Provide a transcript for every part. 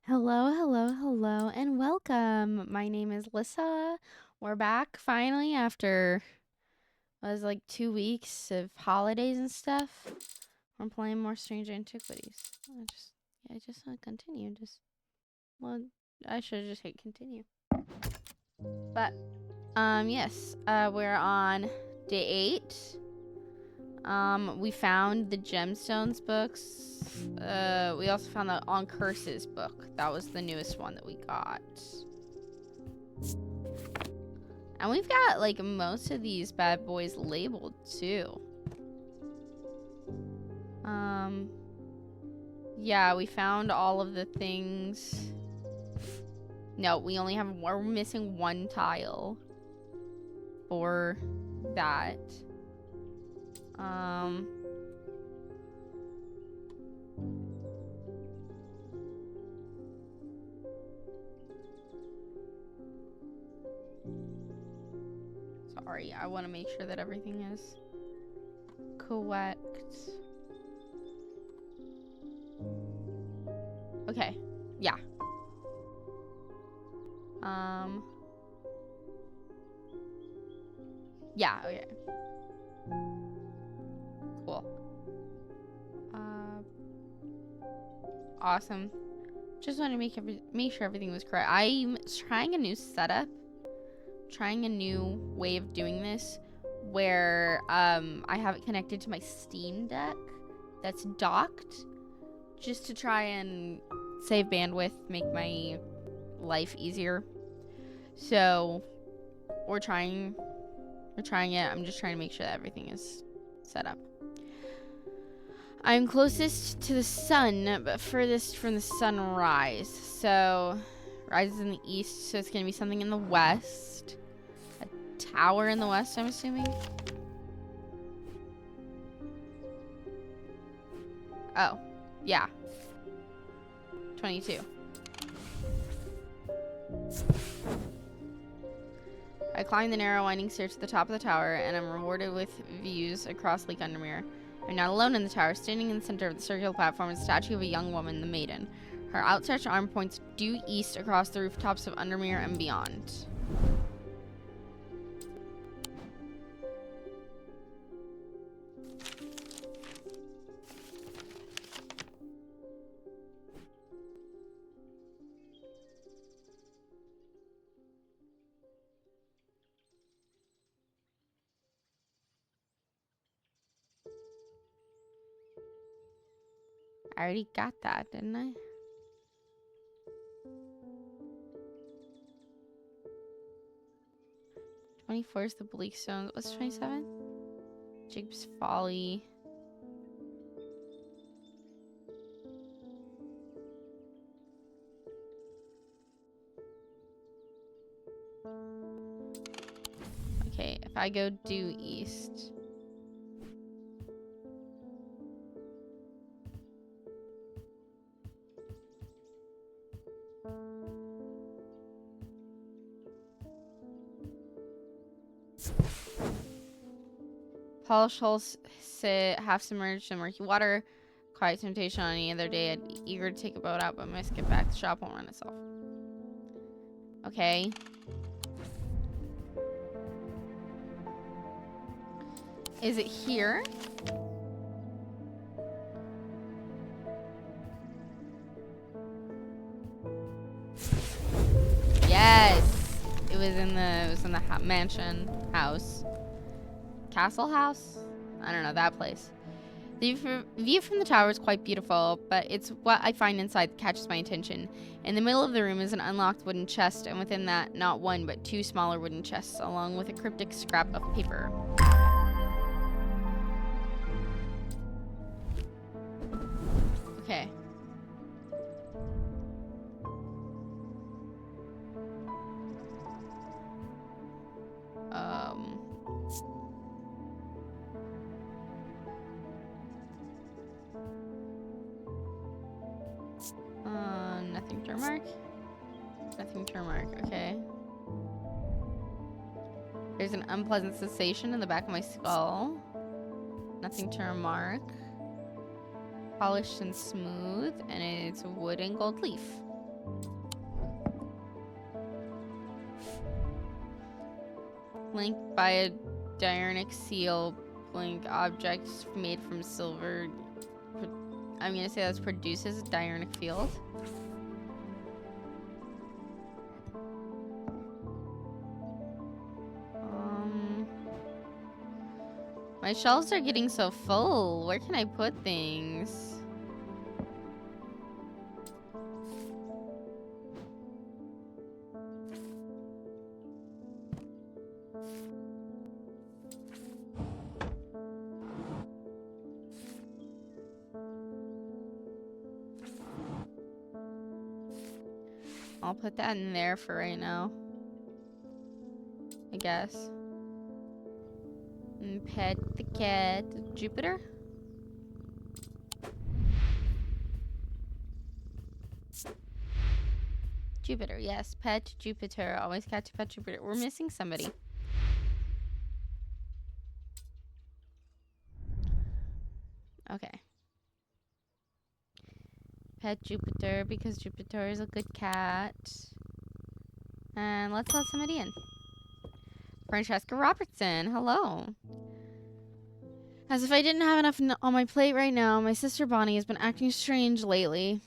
Hello, hello, hello, and welcome. My name is Lissa. We're back finally after what was like 2 weeks of holidays and stuff. I'm playing more Strange Antiquities. I just want to continue. I should have just hit continue. But yes, we're on day 8. We found the Gemstones books. We also found the On Curses book. That was the newest one that we got. And we've got, like, most of these bad boys labeled, too. Yeah, we found all of the things. No, we're missing one tile for that. Sorry, I want to make sure that everything is correct. Okay, yeah. Yeah, okay. Cool. Awesome. Just want to make sure everything was correct. I'm trying a new setup. Trying a new way of doing this where I have it connected to my Steam Deck that's docked just to try and save bandwidth, make my life easier. So we're trying it. I'm just trying to make sure that everything is set up. I'm closest to the sun, but furthest from the sunrise. So rises in the east, so it's gonna be something in the west. A tower in the west, I'm assuming. Oh, yeah. 22. I climb the narrow winding stairs to the top of the tower, and I'm rewarded with views across Lake Undermere. I'm not alone in the tower. Standing in the center of the circular platform is a statue of a young woman, the Maiden. Her outstretched arm points due east across the rooftops of Undermere and beyond. I already got that, didn't I? '24 is the Bleak Stones. What's 27? Jacob's Folly. Okay, if I go due east. Polished holes sit half submerged in murky water. Quiet temptation on any other day. I'd be eager to take a boat out, but my skip back. The shop won't run itself. Okay. Is it here? Yes. It was in the mansion house. Castle house? I don't know, that place. The view from the tower is quite beautiful, but it's what I find inside that catches my attention. In the middle of the room is an unlocked wooden chest, and within that, not one, but two smaller wooden chests, along with a cryptic scrap of paper. Okay. Nothing to remark. Nothing to remark. Okay. There's an unpleasant sensation in the back of my skull. Nothing to remark. Polished and smooth, and it's wood and gold leaf. Link by a diurnic seal. Blink objects made from silver. I'm gonna say that produces a diurnic field. My shelves are getting so full. Where can I put things? I'll put that in there for right now, I guess. And pet the cat. Jupiter? Jupiter, yes. Pet Jupiter. Always cat to pet Jupiter. We're missing somebody. Okay. Pet Jupiter because Jupiter is a good cat. And let's let somebody in. Francesca Robertson, hello. As if I didn't have enough on my plate right now, my sister Bonnie has been acting strange lately.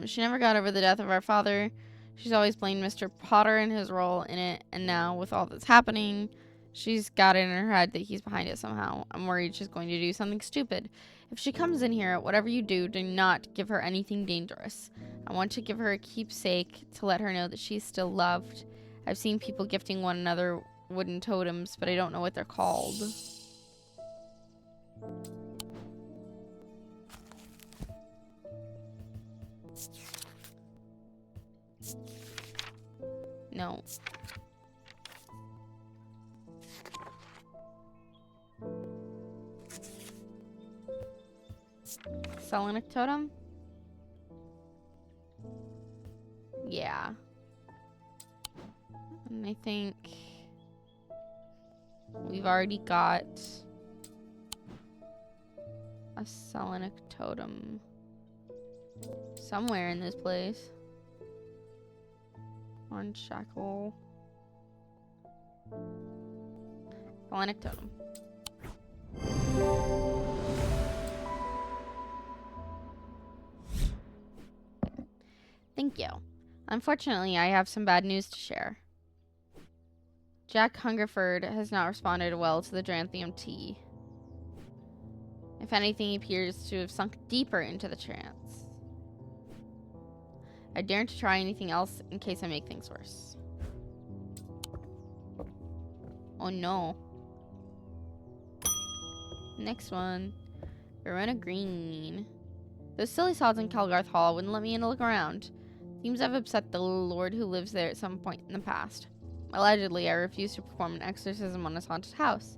She never got over the death of our father. She's always blamed Mr. Potter and his role in it, and now with all that's happening, she's got it in her head that he's behind it somehow. I'm worried she's going to do something stupid. If she comes in here, whatever you do not give her anything dangerous. I want to give her a keepsake to let her know that she's still loved. I've seen people gifting one another wooden totems, but I don't know what they're called. No. Selenic totem? Yeah. And I think we've already got a Selenic totem somewhere in this place. Orange shackle. Selenic totem. Thank you. Unfortunately, I have some bad news to share. Jack Hungerford has not responded well to the Dranthium tea. If anything, he appears to have sunk deeper into the trance. I daren't to try anything else in case I make things worse. Oh no. Next one. Verona Green. Those silly sods in Kelgarth Hall wouldn't let me in to look around. Seems I've upset the lord who lives there at some point in the past. Allegedly, I refused to perform an exorcism on his haunted house.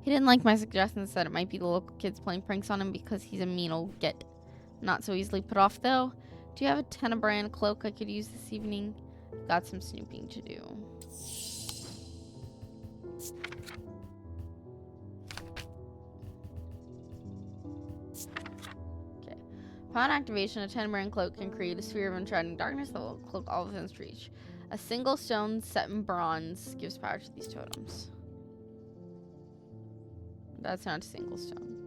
He didn't like my suggestions that it might be the local kids playing pranks on him because he's a mean old git. Not so easily put off, though. Do you have a Tenebrand cloak I could use this evening? I've got some snooping to do. Okay. Upon activation, a Tenebrand cloak can create a sphere of enshrouding darkness that will cloak all within its reach. A single stone set in bronze gives power to these totems. That's not a single stone.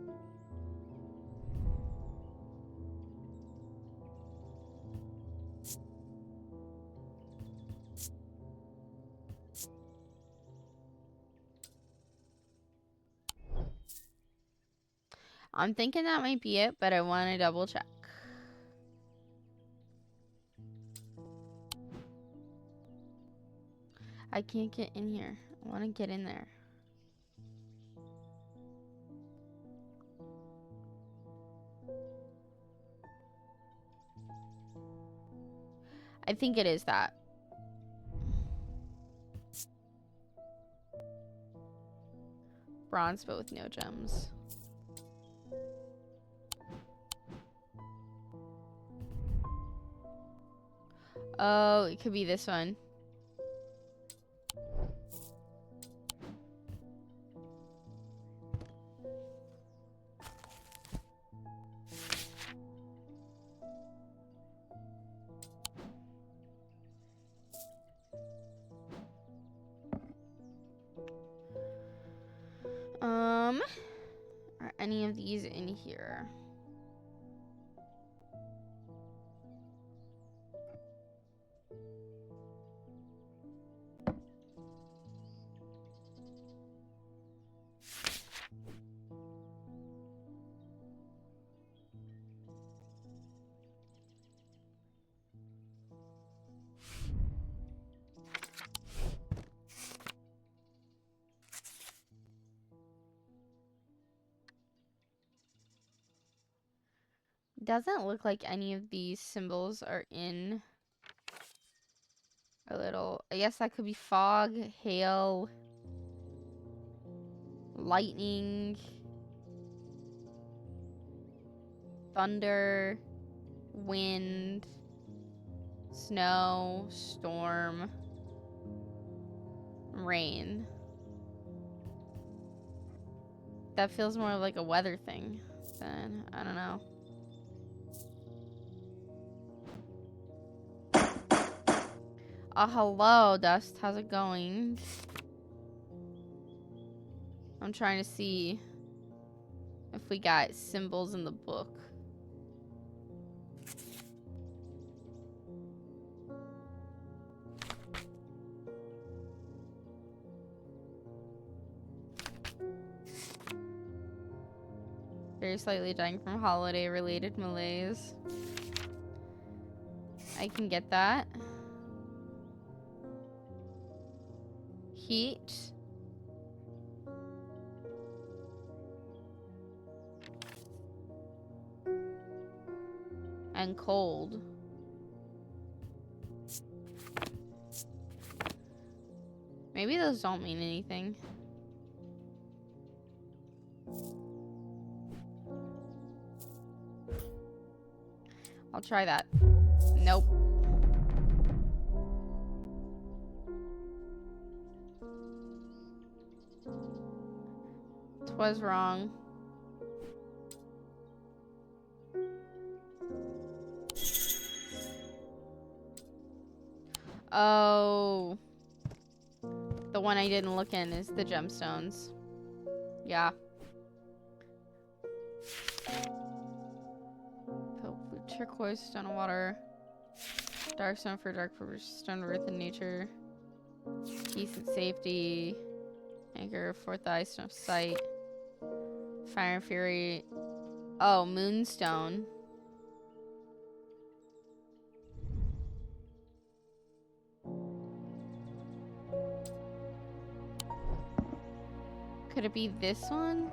I'm thinking that might be it, but I want to double check. I can't get in here. I want to get in there. I think it is that. Bronze, but with no gems. Oh, it could be this one. any of these in here. Doesn't look like any of these symbols are in a little. I guess that could be fog, hail, lightning, thunder, wind, snow, storm, rain. That feels more like a weather thing than, I don't know. Oh, hello, Dust. How's it going? I'm trying to see if we got symbols in the book. Very slightly dying from holiday-related malaise. I can get that. Heat. And cold. Maybe those don't mean anything. I'll try that. Nope. Was wrong. Oh. The one I didn't look in is the gemstones. Yeah. Pale blue turquoise, stone of water. Dark stone for dark purpose, stone of earth and nature. Peace and safety. Anchor, fourth eye, stone of sight. Fire and fury. Oh, moonstone. Could it be this one?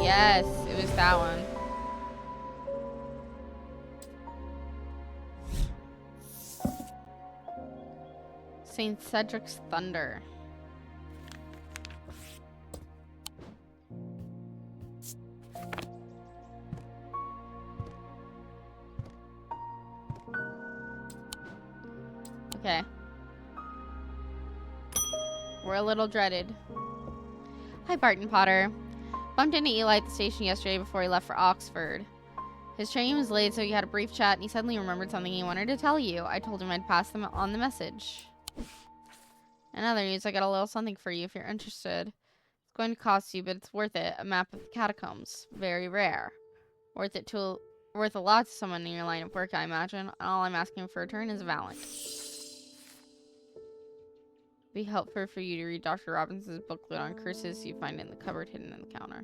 Yes, it was that one. St. Cedric's Thunder. Okay. We're a little dreaded. Hi, Barton Potter. Bumped into Eli at the station yesterday before he left for Oxford. His train was late, so he had a brief chat, and he suddenly remembered something he wanted to tell you. I told him I'd pass them on the message. In other news, I got a little something for you if you're interested. It's going to cost you, but it's worth it. A map of the catacombs. Very rare. Worth a lot to someone in your line of work, I imagine. All I'm asking for in return is a valent. Be helpful for you to read Dr. Robinson's booklet on curses. You find it in the cupboard hidden in the counter.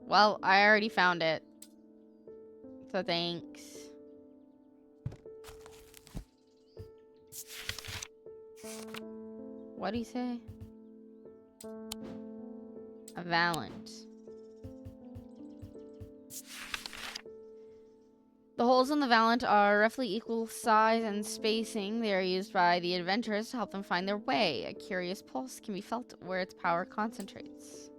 Well, I already found it. So thanks. What'd he say? A valent. The holes in the valent are roughly equal size and spacing. They are used by the adventurers to help them find their way. A curious pulse can be felt where its power concentrates.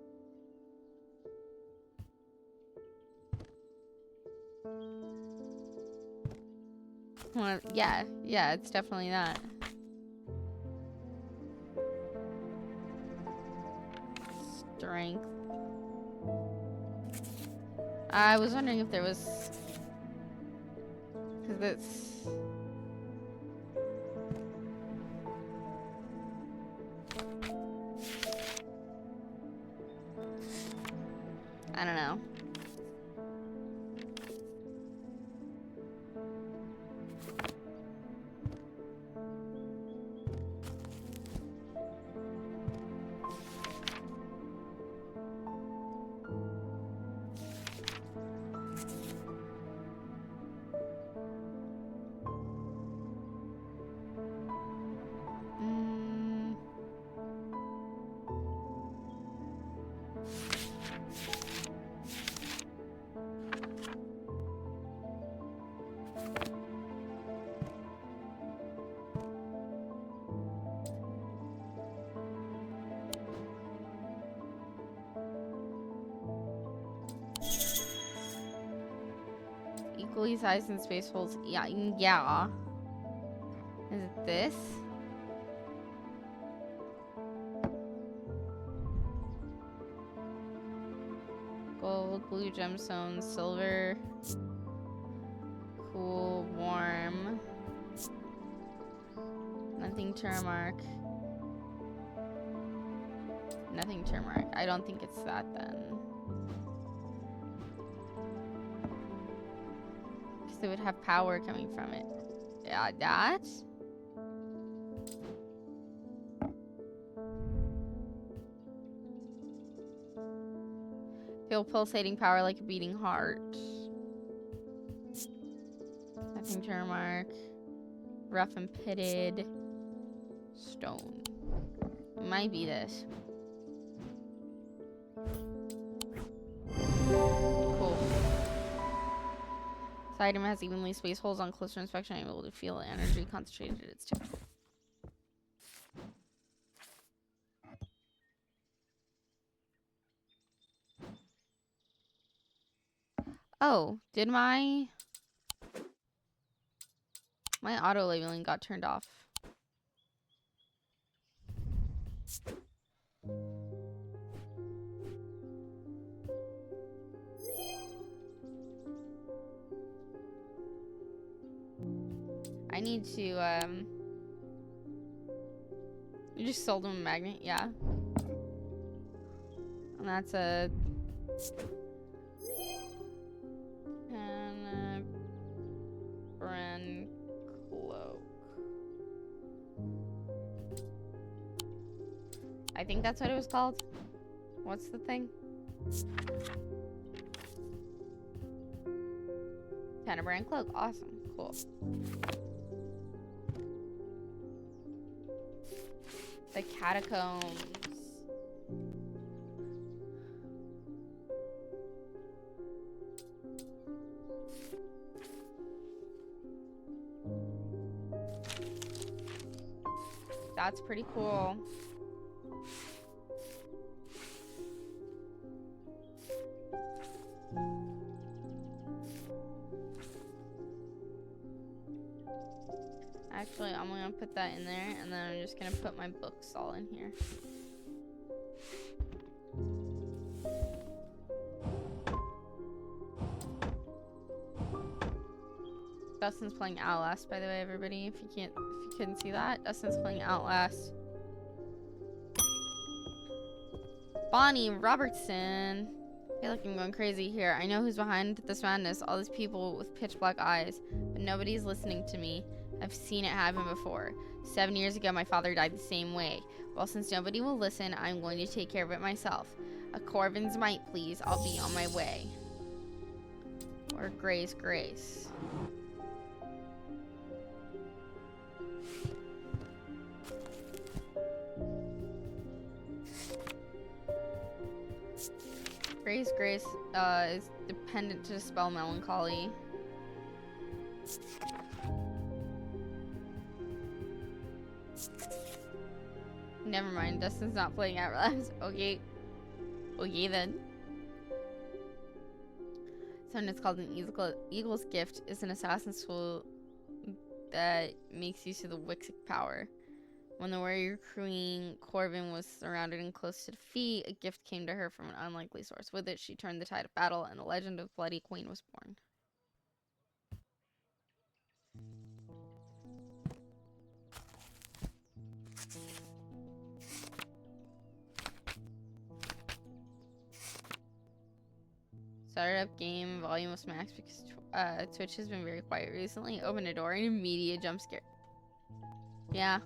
Well, yeah, it's definitely that. Strength. I was wondering if there was... Because it's... I don't know. Equally sized in space holes. Yeah, yeah. Is it this? Gold, blue gemstones, silver. Cool, warm. Nothing termark. Nothing termark. I don't think it's that then. Because it would have power coming from it. Yeah, that? Feel pulsating power like a beating heart. Nothing termark. Rough and pitted. Stone. It might be this. Cool. This item has evenly spaced holes. On closer inspection, I'm able to feel energy concentrated at its tip. Oh, did my auto labeling got turned off? I need to you just sold him a magnet, yeah. And that's a brand cloak. I think that's what it was called. What's the thing? Brand cloak. Awesome. Cool. The catacombs. That's pretty cool. Actually, I'm gonna put that in there, and then I'm just gonna put my books all in here. Dustin's playing Outlast, by the way, everybody. If you couldn't see that, Dustin's playing Outlast. Bonnie Robertson. I feel like I'm going crazy here. I know who's behind this madness. All these people with pitch black eyes, but nobody's listening to me. I've seen it happen before. 7 years ago, my father died the same way. Well, since nobody will listen, I'm going to take care of it myself. A Corvin's might, please. I'll be on my way. Or Gray's grace. Gray's grace is dependent to dispel melancholy. Never mind, Dustin's not playing Outlast. Okay. Okay then. So it's called an Eagle's Gift. Is an assassin's tool that makes use of the Wixic power. When the warrior queen Corvin was surrounded and close to defeat, a gift came to her from an unlikely source. With it, she turned the tide of battle, and the legend of Bloody Queen was born. Startup game volume was max because Twitch has been very quiet recently. Open a door and immediate jump scare. Yeah.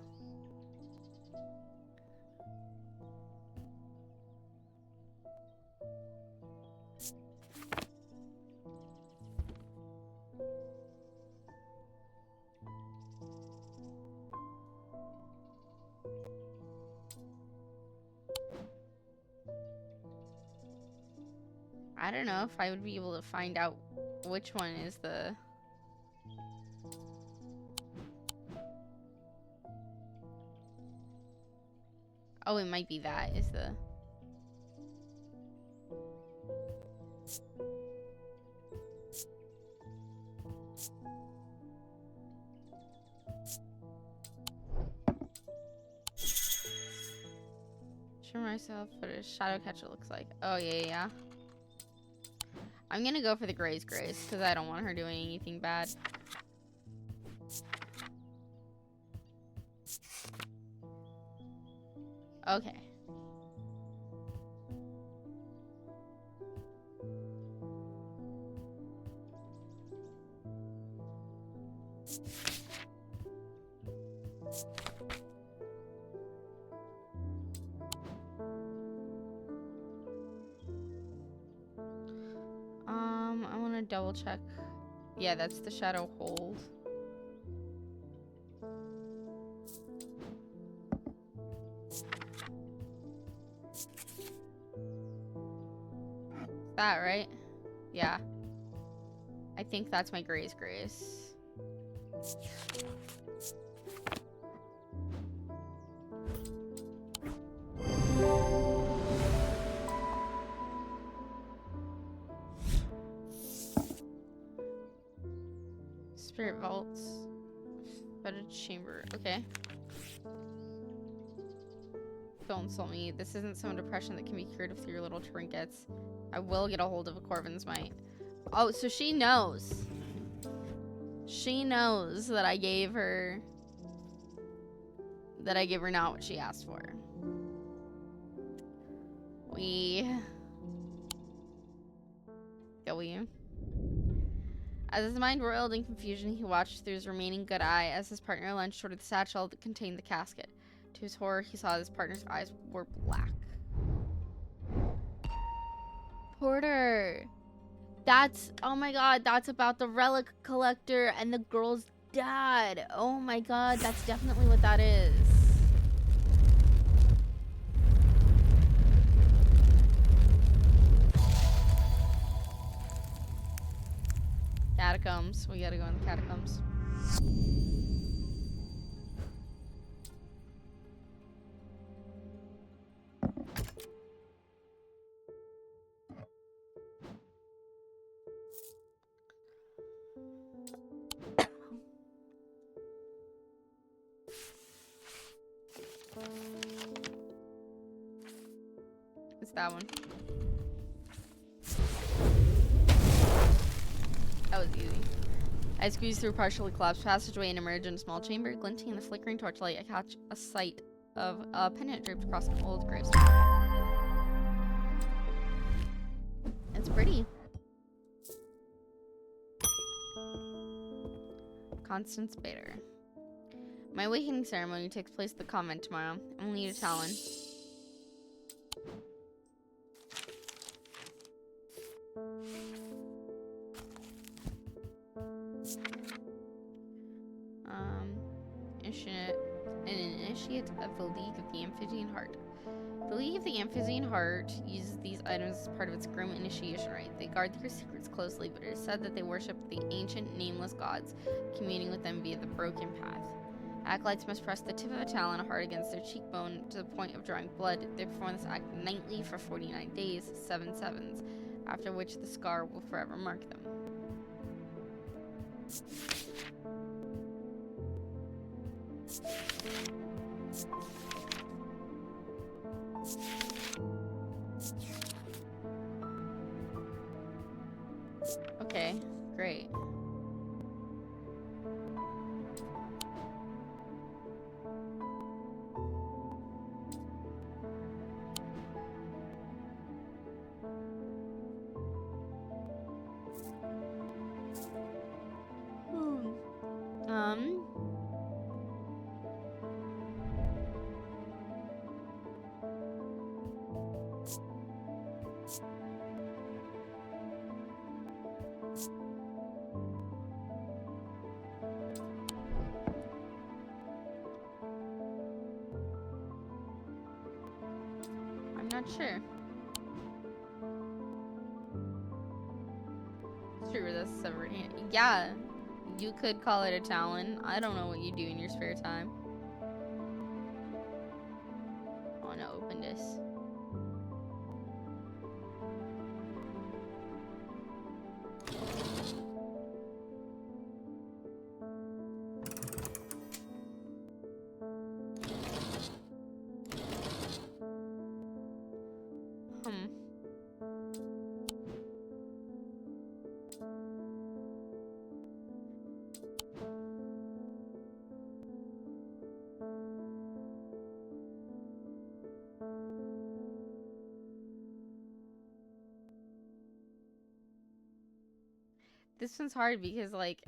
I don't know if I would be able to find out which one is the... Oh, it might be that is the... Show myself what a shadow catcher looks like. Oh, yeah. I'm gonna go for the Grace because I don't want her doing anything bad. Okay. I want to double check. Yeah, that's the shadow hold. That right? Yeah. I think that's my Grace. Spirit vaults. Bedded chamber. Okay. Don't insult me. This isn't some depression that can be cured with your little trinkets. I will get a hold of a Corvin's Mite. Oh, so she knows. She knows that I gave her... That I gave her not what she asked for. W. As his mind whirled in confusion, he watched through his remaining good eye as his partner lunged toward the satchel that contained the casket. To his horror, he saw his partner's eyes were black. Porter! That's, oh my god, that's about the relic collector and the girl's dad. Oh my god, that's definitely what that is. Catacombs. We gotta go in the catacombs. It's that one. That was easy. I squeeze through a partially collapsed passageway and emerge in a small chamber. Glinting in the flickering torchlight, I catch a sight of a pendant draped across an old gravestone. It's pretty. Constance Bader. My awakening ceremony takes place at the convent tomorrow. I will need a talon. Initiate of the League of the Amphibian Heart. The League of the Amphibian Heart uses these items as part of its grim initiation rite. They guard their secrets closely, but it is said that they worship the ancient, nameless gods, communing with them via the broken path. Acolytes must press the tip of a talon hard against their cheekbone to the point of drawing blood. They perform this act nightly for 49 days, 7 sevens, after which the scar will forever mark them. Okay, great. not sure. True, that's severed hand. Yeah, you could call it a talent. I don't know what you do in your spare time. I want to open this. This one's hard because, like,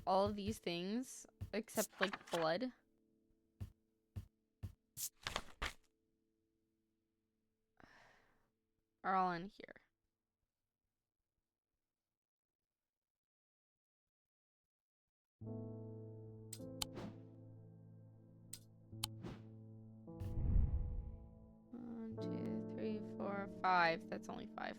all of these things, except, like, blood, are all in here. One, two, three, four, five. That's only 5.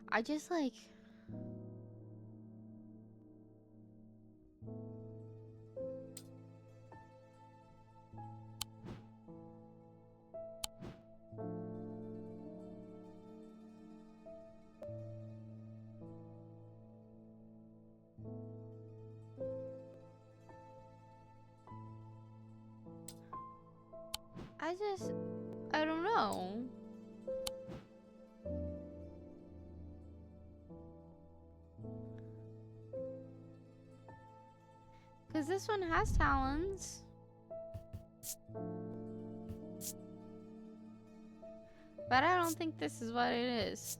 I just, like... I don't know. Because this one has talons. But I don't think this is what it is.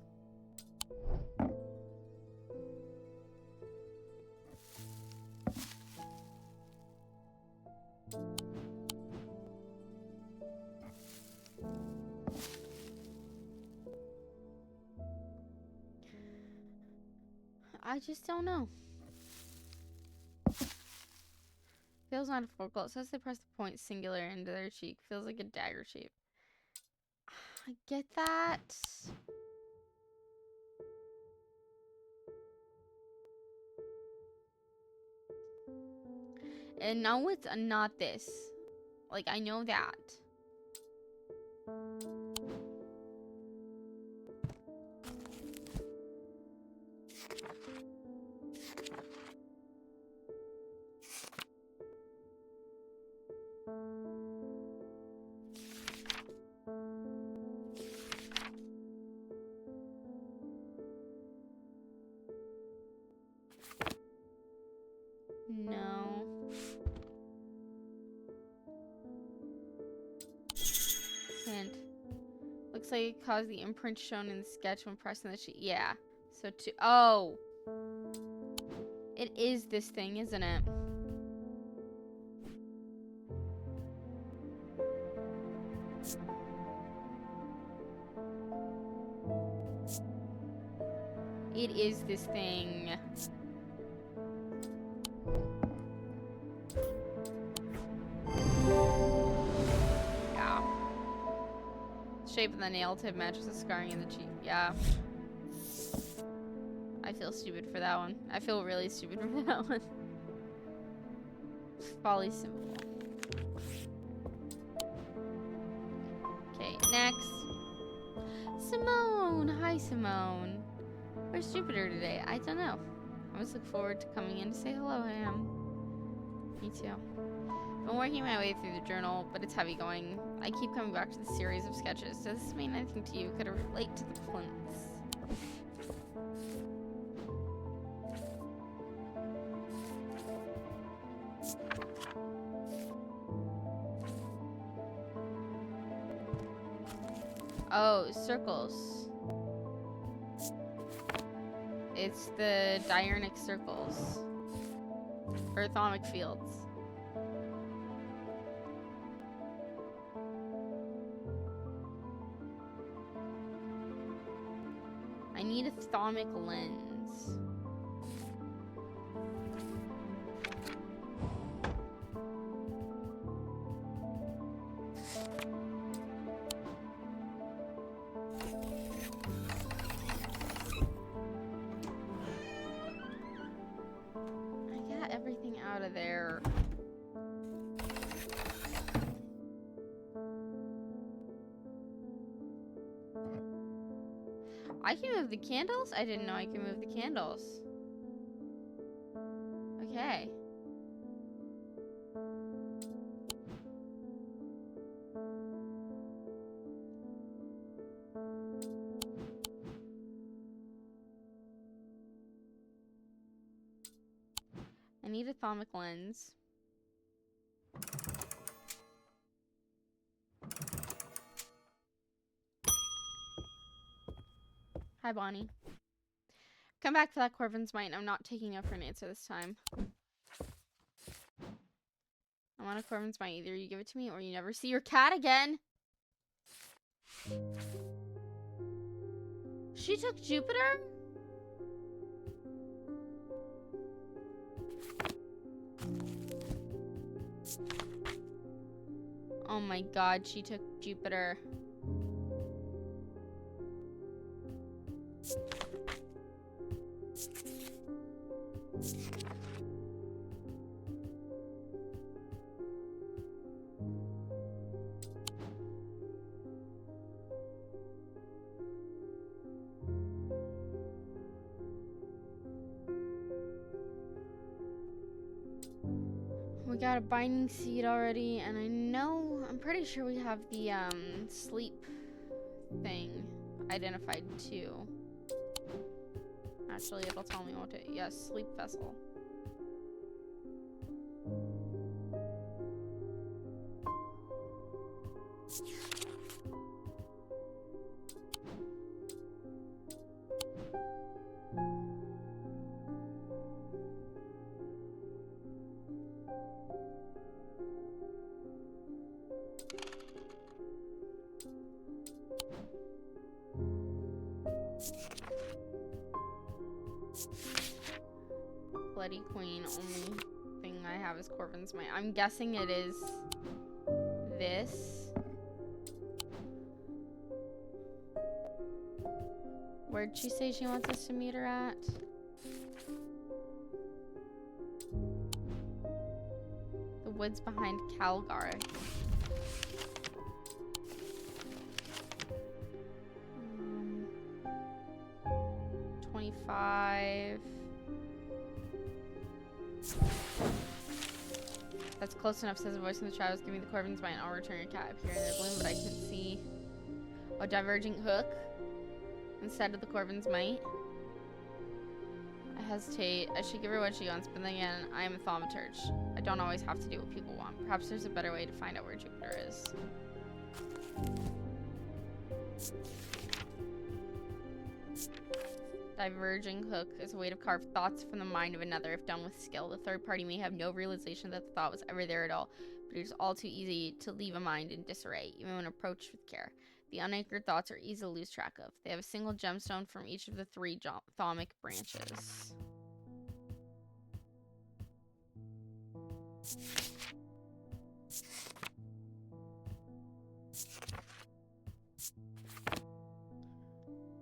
I just don't know. Feels not a focal. It says they press the point singular into their cheek. Feels like a dagger shape. I get that. And no, it's not this. Like, I know that. No. Hint. Looks like it caused the imprint shown in the sketch when pressing the sheet. Yeah. So oh. It is this thing, isn't it? It is this thing. Yeah. Shape of the nail tip matches the scarring in the cheek. Yeah. I feel stupid for that one. I feel really stupid for that one. Folly symbol. Okay, next. Simone! Hi, Simone. Where's Jupiter today? I don't know. I always look forward to coming in to say hello to him. Me too. I've been working my way through the journal, but it's heavy going. I keep coming back to the series of sketches. Does this mean anything to you? Could it relate to the plinths? Oh, circles. It's the diurnic circles. Earthonic fields. I need a thermic lens. I got everything out of there. I can move the candles? I didn't know I could move the candles. Okay. I need a thermic lens. Hi, Bonnie. Come back for that Corvin's Mite. I'm not taking up for an answer this time. I want a Corvin's Mite. Either you give it to me or you never see your cat again. She took Jupiter? Oh my god, she took Jupiter. We got a binding seed already, and I'm pretty sure we have the sleep thing identified too. Actually, it'll tell me what it. Yes, sleep vessel. Bloody Queen. Only thing I have is Corvin's Mite. I'm guessing it is this. Where'd she say she wants us to meet her at? The woods behind Calgar. 25. That's close enough, says a voice in the shadows. Give me the Corvin's Mite and I'll return your cat. Up here in their bloom, but I can see a diverging hook instead of the Corvin's Mite. I hesitate. I should give her what she wants, but then again, I am a thaumaturge. I don't always have to do what people want. Perhaps there's a better way to find out where Jupiter is. Diverging hook is a way to carve thoughts from the mind of another. If done with skill, the third party may have no realization that the thought was ever there at all, but it is all too easy to leave a mind in disarray, even when approached with care. The unanchored thoughts are easy to lose track of. They have a single gemstone from each of the 3 thaumic branches.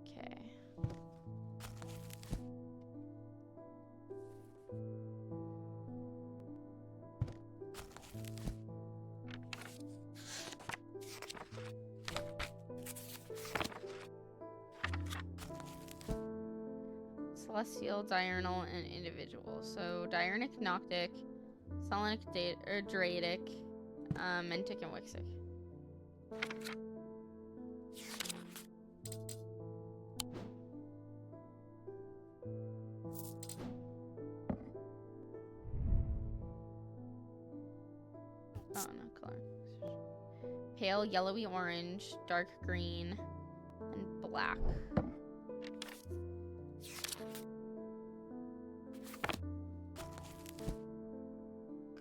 Okay. Celestial, diurnal, and individual. So diurnic, noctic, selenic, draidic, mentic, and wixic. Oh, no color. Pale yellowy orange, dark green, and black.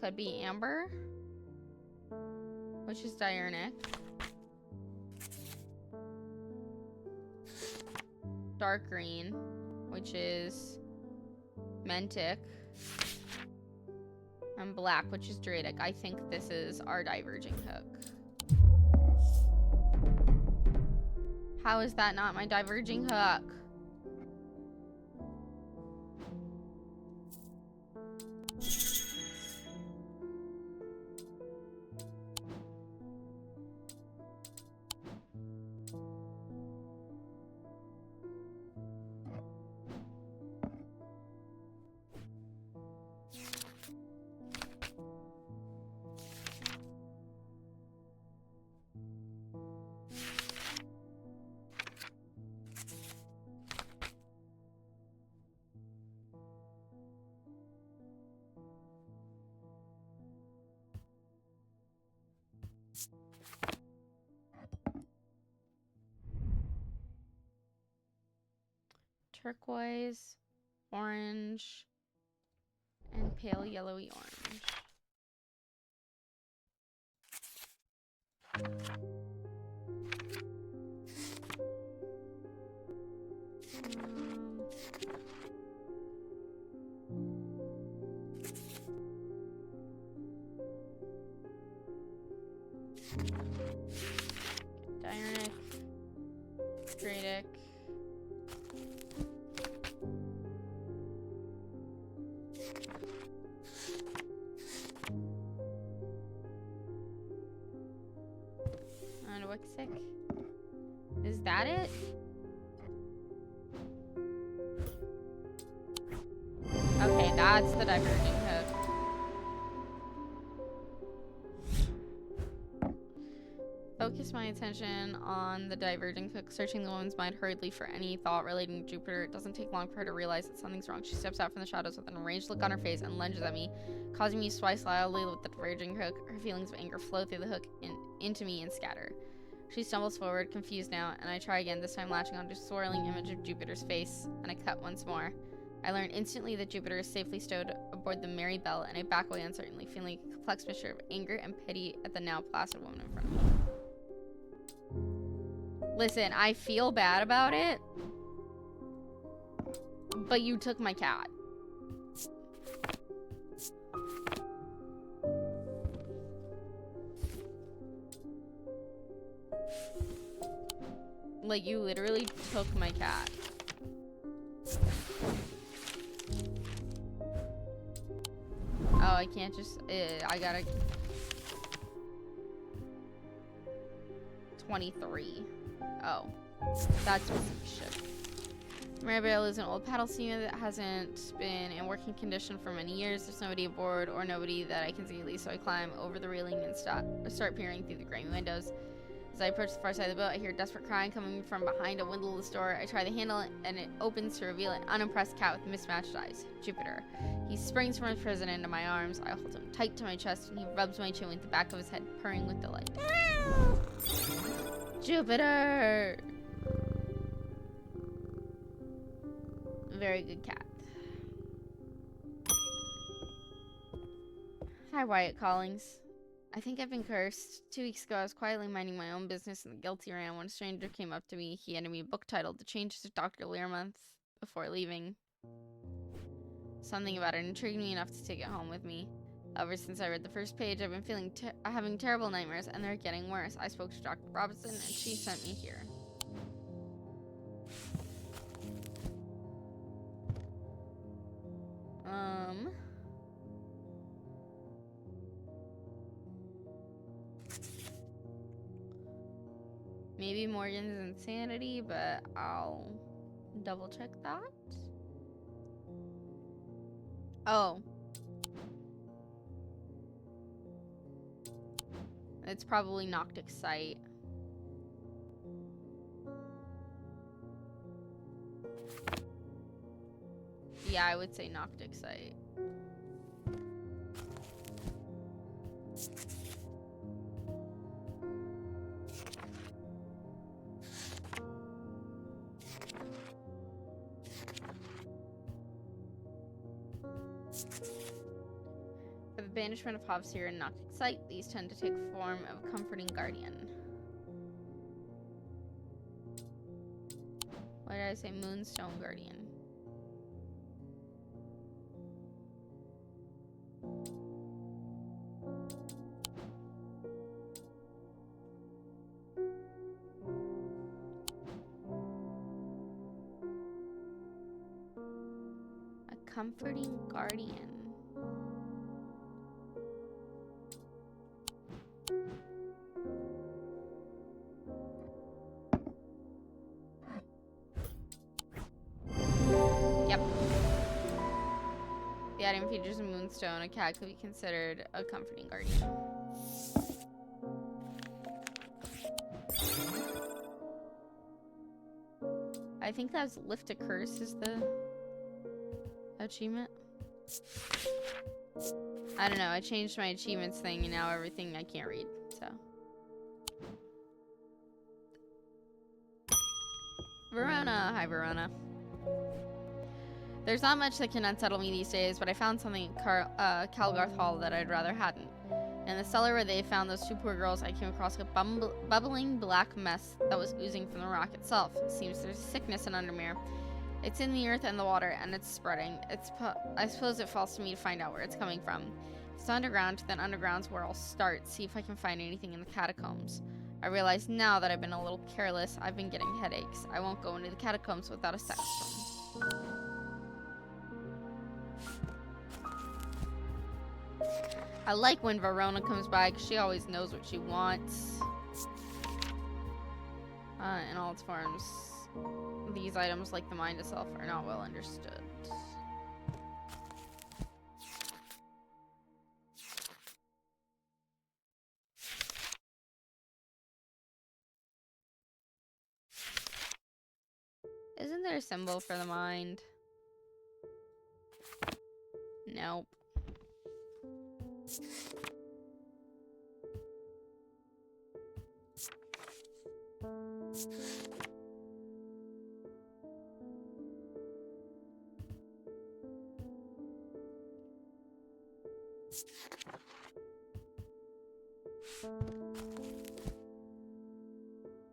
Could be amber, which is diurnic. dark green, which is Mantic, and black, which is Druidic. I think this is our diverging hook. How is that not my diverging hook? Turquoise, orange, and pale yellowy orange. Diurnic, Druidic. And Wixic. Is that it? Okay, that's the diverging hook. Focus my attention on the diverging hook, searching the woman's mind hurriedly for any thought relating to Jupiter. It doesn't take long for her to realize that something's wrong. She steps out from the shadows with an enraged look on her face and lunges at me, causing me to slice loudly with the diverging hook. Her feelings of anger flow through the hook into me and scatter. She stumbles forward, confused now, and I try again, this time latching onto a swirling image of Jupiter's face, and I cut once more. I learn instantly that Jupiter is safely stowed aboard the Mary Bell, and I back away uncertainly, feeling a complex mixture of anger and pity at the now placid woman in front of me. Listen, I feel bad about it, but you took my cat. Like, you literally took my cat. Oh, I can't just, I gotta... 23. Oh, that's shit. Maribel is an old paddle steamer that hasn't been in working condition for many years. There's nobody aboard, or nobody that I can see at least, so I climb over the railing and start peering through the grimy windows. As I approach the far side of the boat, I hear desperate crying coming from behind a windowless door. I try the handle, and it opens to reveal an unimpressed cat with mismatched eyes, Jupiter. He springs from his prison into my arms. I hold him tight to my chest, and he rubs my chin with the back of his head, purring with delight. Jupiter! Very good cat. Hi, Wyatt Collings. I think I've been cursed. 2 weeks ago, I was quietly minding my own business in the guilty ran when a stranger came up to me. He handed me a book titled The Changes of Dr. Learmonth before leaving. Something about it intrigued me enough to take it home with me. Ever since I read the first page, I've been having terrible nightmares, and they're getting worse. I spoke to Dr. Robinson, and she sent me here. Maybe Morgan's insanity, but I'll double check that. Oh. It's probably Noctic Sight. Yeah, I would say Noctic Sight. For the banishment of Havsir and Noctic Sight, these tend to take form of comforting guardian. Why did I say Moonstone Guardian? A comforting guardian. Yep. The item features a moonstone. A cat could be considered a comforting guardian. I think that's lift a curse is the achievement. I don't know. I changed my achievements thing and now everything I can't read. So. Verona. Hi, Verona. There's not much that can unsettle me these days, but I found something at Calgarth Hall that I'd rather hadn't. In the cellar where they found those two poor girls, I came across a bubbling black mess that was oozing from the rock itself. It seems there's a sickness in Undermere. It's in the earth and the water, and it's spreading. I suppose it falls to me to find out where it's coming from. If it's underground, then underground's where I'll start, see if I can find anything in the catacombs. I realize now that I've been a little careless. I've been getting headaches. I won't go into the catacombs without a sexton. I like when Verona comes by because she always knows what she wants. In all its forms, these items, like the mind itself, are not well understood. Isn't there a symbol for the mind? Nope.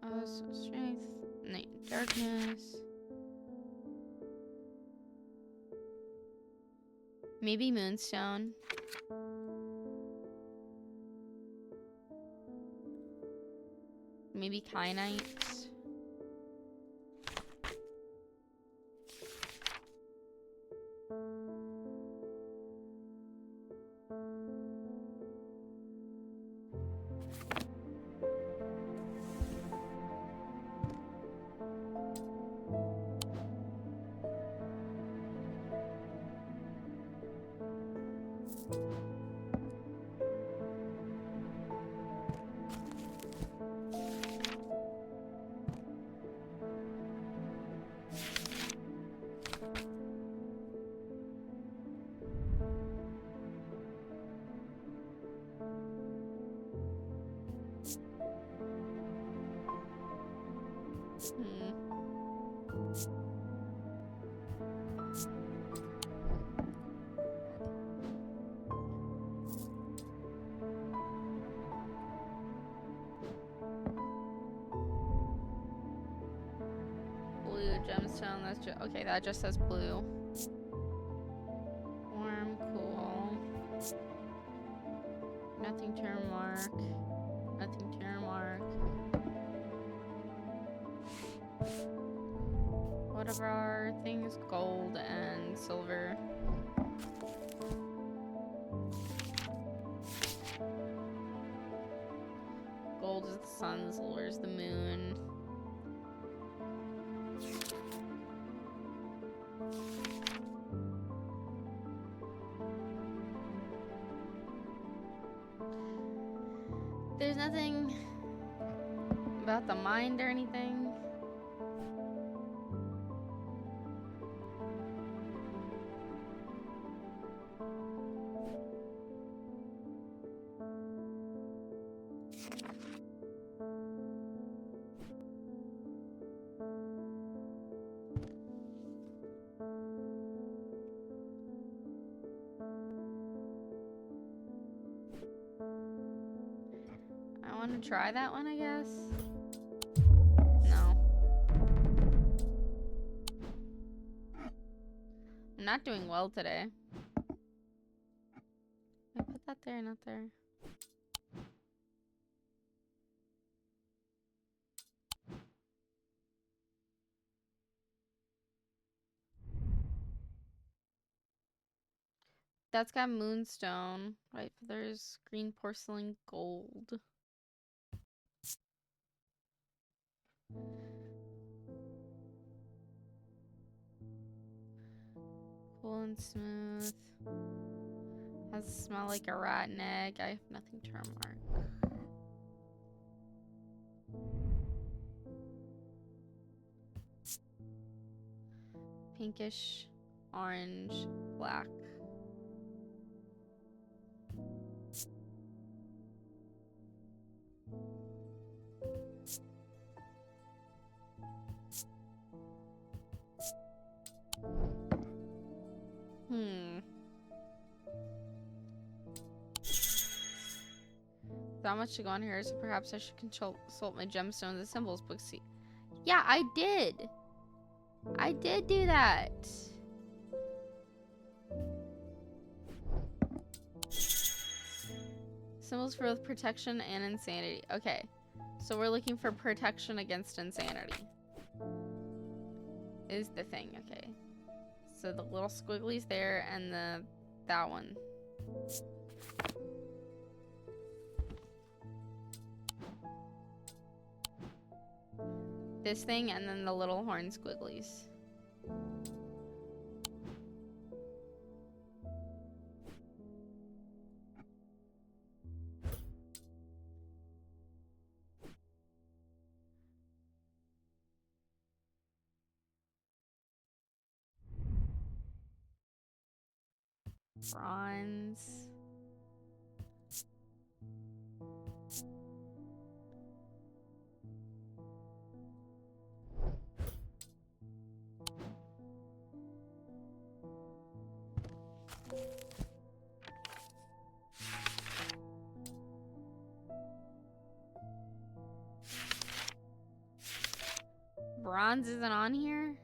Oh, so strength, night, darkness. Maybe moonstone. Maybe kyanite. Gemstone, that's just okay, that just says blue. Warm, cool. Nothing to remark. Nothing to remark. What of our things? Gold and silver. Gold is the sun, silver is the moon. There's nothing about the mind or anything. I want to try that one, I guess. No. I'm not doing well today. I put that there, not there. That's got moonstone. Right, there's green porcelain gold. Cool and smooth. Has a smell like a rotten egg. I have nothing to remark. Pinkish, orange, black. Not much to go on here, so perhaps I should consult my gemstones and symbols book. See, yeah, I did. I did do that. Symbols for both protection and insanity. Okay, so we're looking for protection against insanity. Is the thing, okay. So the little squigglies there and that one. This thing and then the little horn squigglies. Bronze. Bronze isn't on here?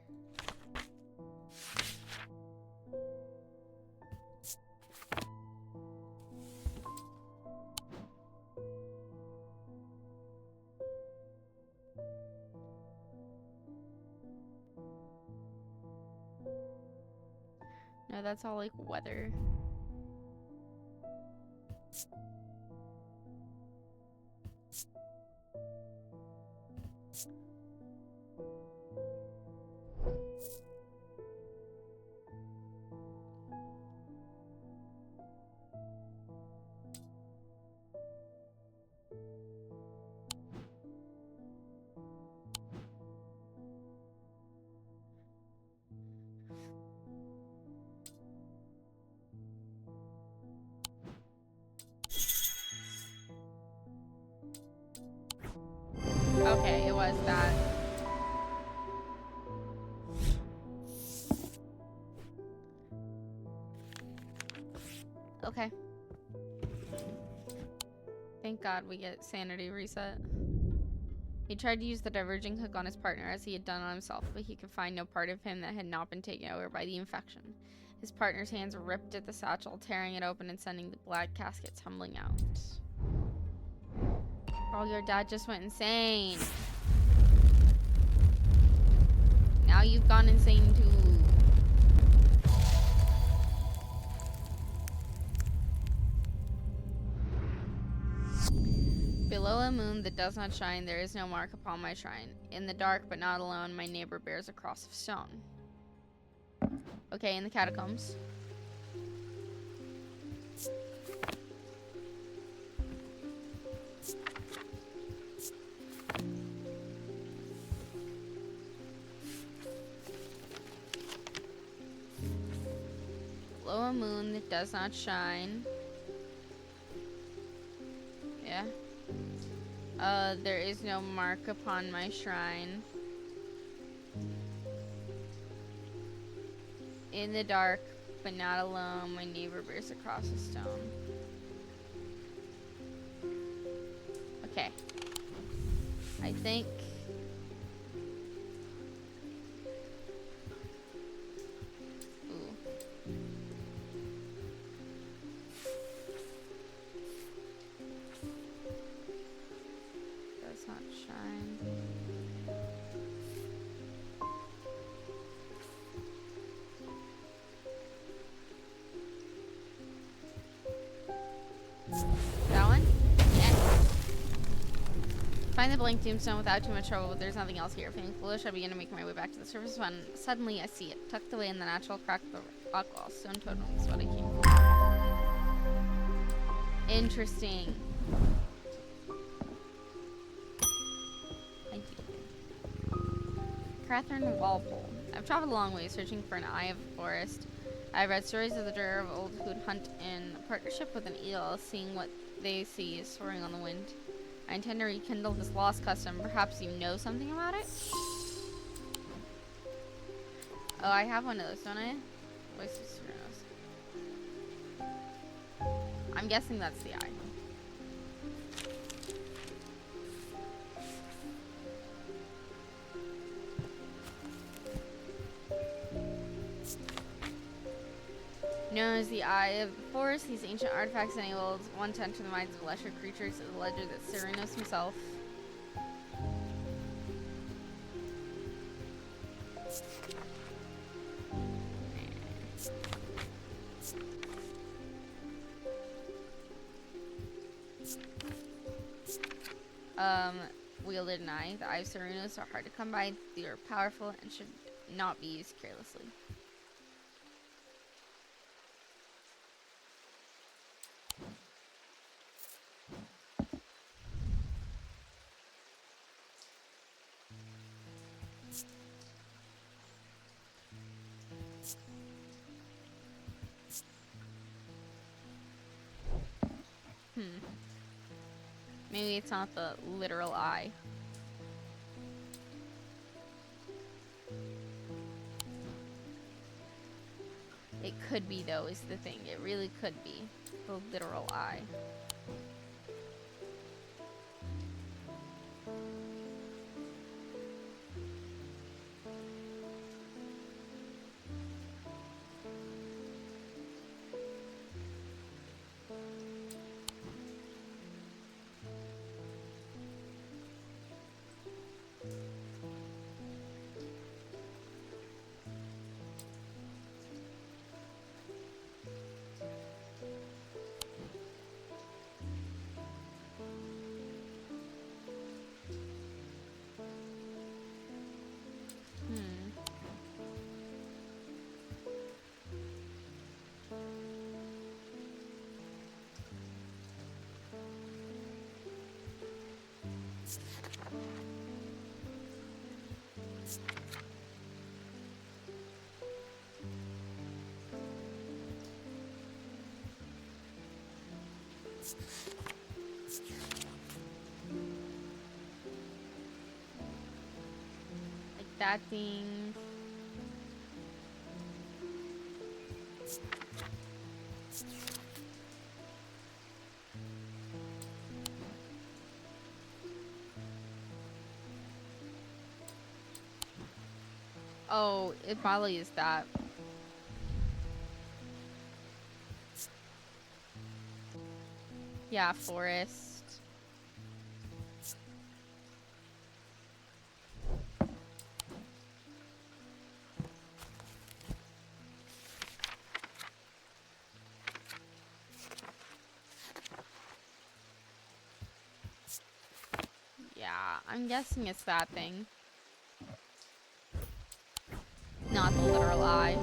No, that's all like weather. Okay, it was that. Okay. Thank God we get sanity reset. He tried to use the diverging hook on his partner as he had done on himself, but he could find no part of him that had not been taken over by the infection. His partner's hands ripped at the satchel, tearing it open and sending the black casket tumbling out. Oh, your dad just went insane. Now you've gone insane too. Below a moon that does not shine, there is no mark upon my shrine. In the dark, but not alone, my neighbor bears a cross of stone. Okay, in the catacombs. Below a moon that does not shine. Yeah. There is no mark upon my shrine. In the dark, but not alone, my neighbor bears a cross of stone. Okay. I think... Ooh. That one? Yeah. Find the blank tombstone without too much trouble, but there's nothing else here. Feeling foolish, I begin to make my way back to the surface when suddenly I see it, tucked away in the natural crack of the rock wall. Stone totem is what I came for. Interesting. Thank you. Catherine Walpole. I've traveled a long way searching for an eye of the forest. I've read stories of the Dreer of old who'd hunt in partnership with an eel, seeing what they see soaring on the wind. I intend to rekindle this lost custom. Perhaps you know something about it? Oh, I have one of those, don't I? Voices through nose. I'm guessing that's the eye. Known as the Eye of the Forest, these ancient artifacts enabled one to enter the minds of lesser creatures as a ledger that Cernunnos himself. Wielded an eye. The Eye of Cernunnos are hard to come by. They are powerful and should not be used carelessly. Maybe it's not the literal eye. It could be, though, is the thing. It really could be the literal eye. Like that thing. Oh, it probably is that. Yeah, forest. Yeah, I'm guessing it's that thing. Not the literal eye.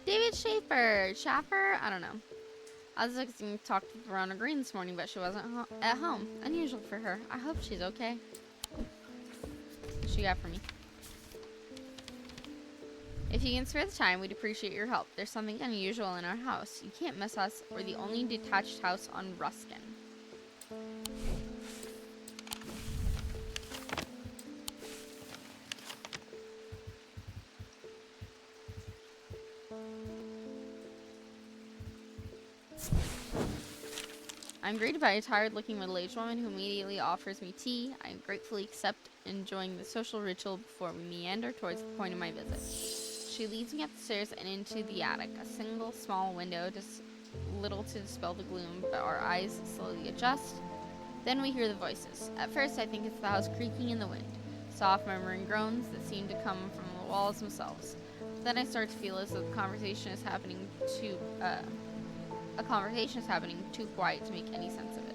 David Schaffer? I don't know. I was expecting to talk to Verona Green this morning, but she wasn't at home. Unusual for her. I hope she's okay. What she got for me? If you can spare the time, we'd appreciate your help. There's something unusual in our house. You can't miss us. We're the only detached house on Ruskin. I'm greeted by a tired-looking middle-aged woman who immediately offers me tea. I gratefully accept, enjoying the social ritual before we meander towards the point of my visit. She leads me up the stairs and into the attic. A single small window, just little to dispel the gloom, but our eyes slowly adjust. Then we hear the voices. At first, I think it's the house creaking in the wind. soft murmuring groans that seem to come from the walls themselves. Then I start to feel as though the conversation is happening too, a conversation is happening too quiet to make any sense of it.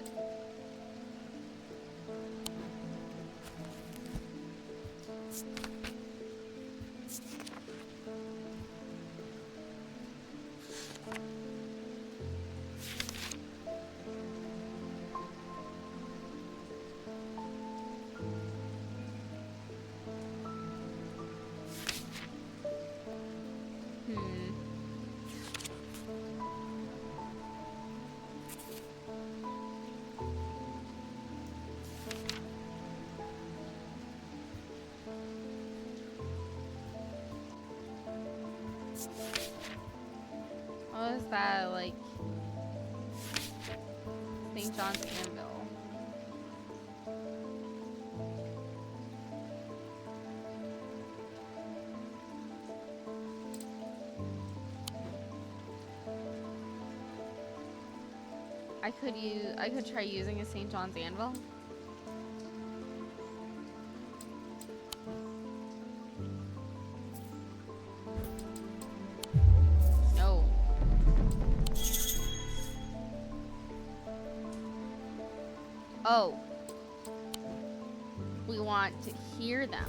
What is that, like, St. John's Anvil? I could try using a St. John's Anvil. No. Oh. We want to hear them.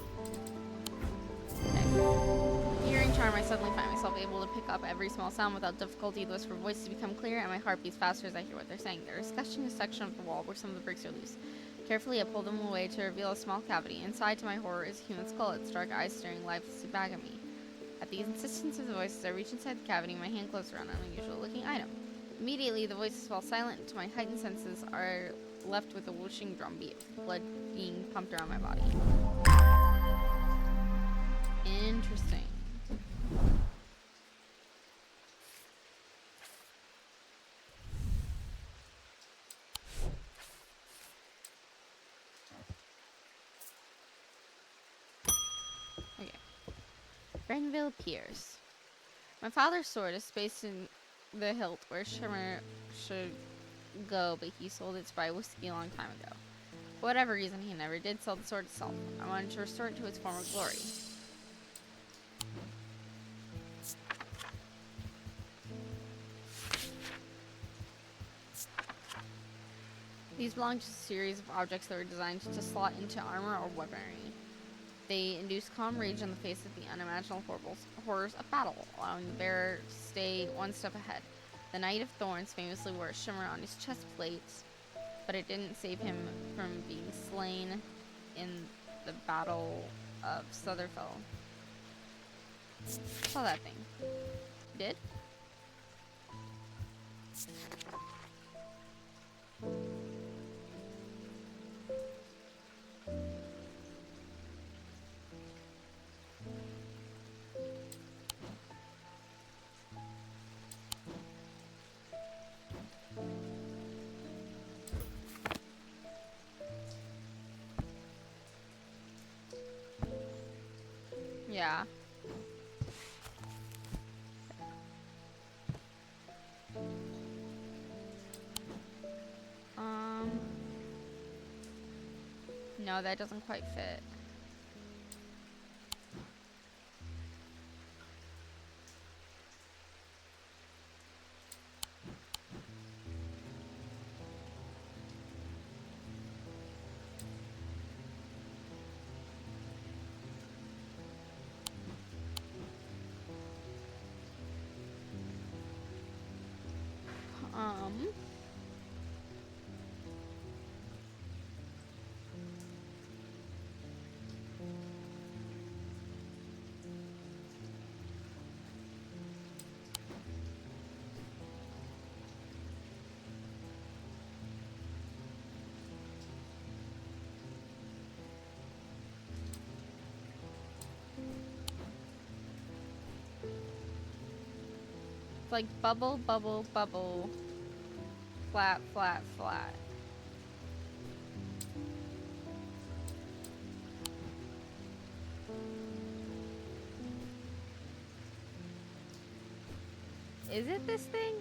Okay. Hearing charm, I suddenly find myself able to pick up every small sound without difficulty. The whisper voices become clear, and my heart beats faster as I hear what they're saying. They're discussing a section of the wall where some of the bricks are loose. Carefully, I pull them away to reveal a small cavity. Inside, to my horror, is a human skull, its dark eyes staring lifelessly back at me. At the insistence of the voices, I reach inside the cavity, my hand closes around an unusual-looking item. Immediately, the voices fall silent, and to my heightened senses are left with a whooshing drumbeat, blood being pumped around my body. Interesting. Okay. Grenville Pierce. My father's sword is spaced in the hilt where Shimmer should go, but he sold it to buy whiskey a long time ago. For whatever reason, he never did sell the sword itself. I wanted to restore it to its former glory. These belong to a series of objects that were designed to slot into armor or weaponry. They induce calm rage on the face of the unimaginable horrors of battle, allowing the bearer to stay one step ahead. The Knight of Thorns famously wore a shimmer on his chest plate, but it didn't save him from being slain in the Battle of Sutherfell. Saw that thing. Did? Yeah. No, that doesn't quite fit. It's like bubble, bubble, bubble. Flat, flat, flat. Is it this thing?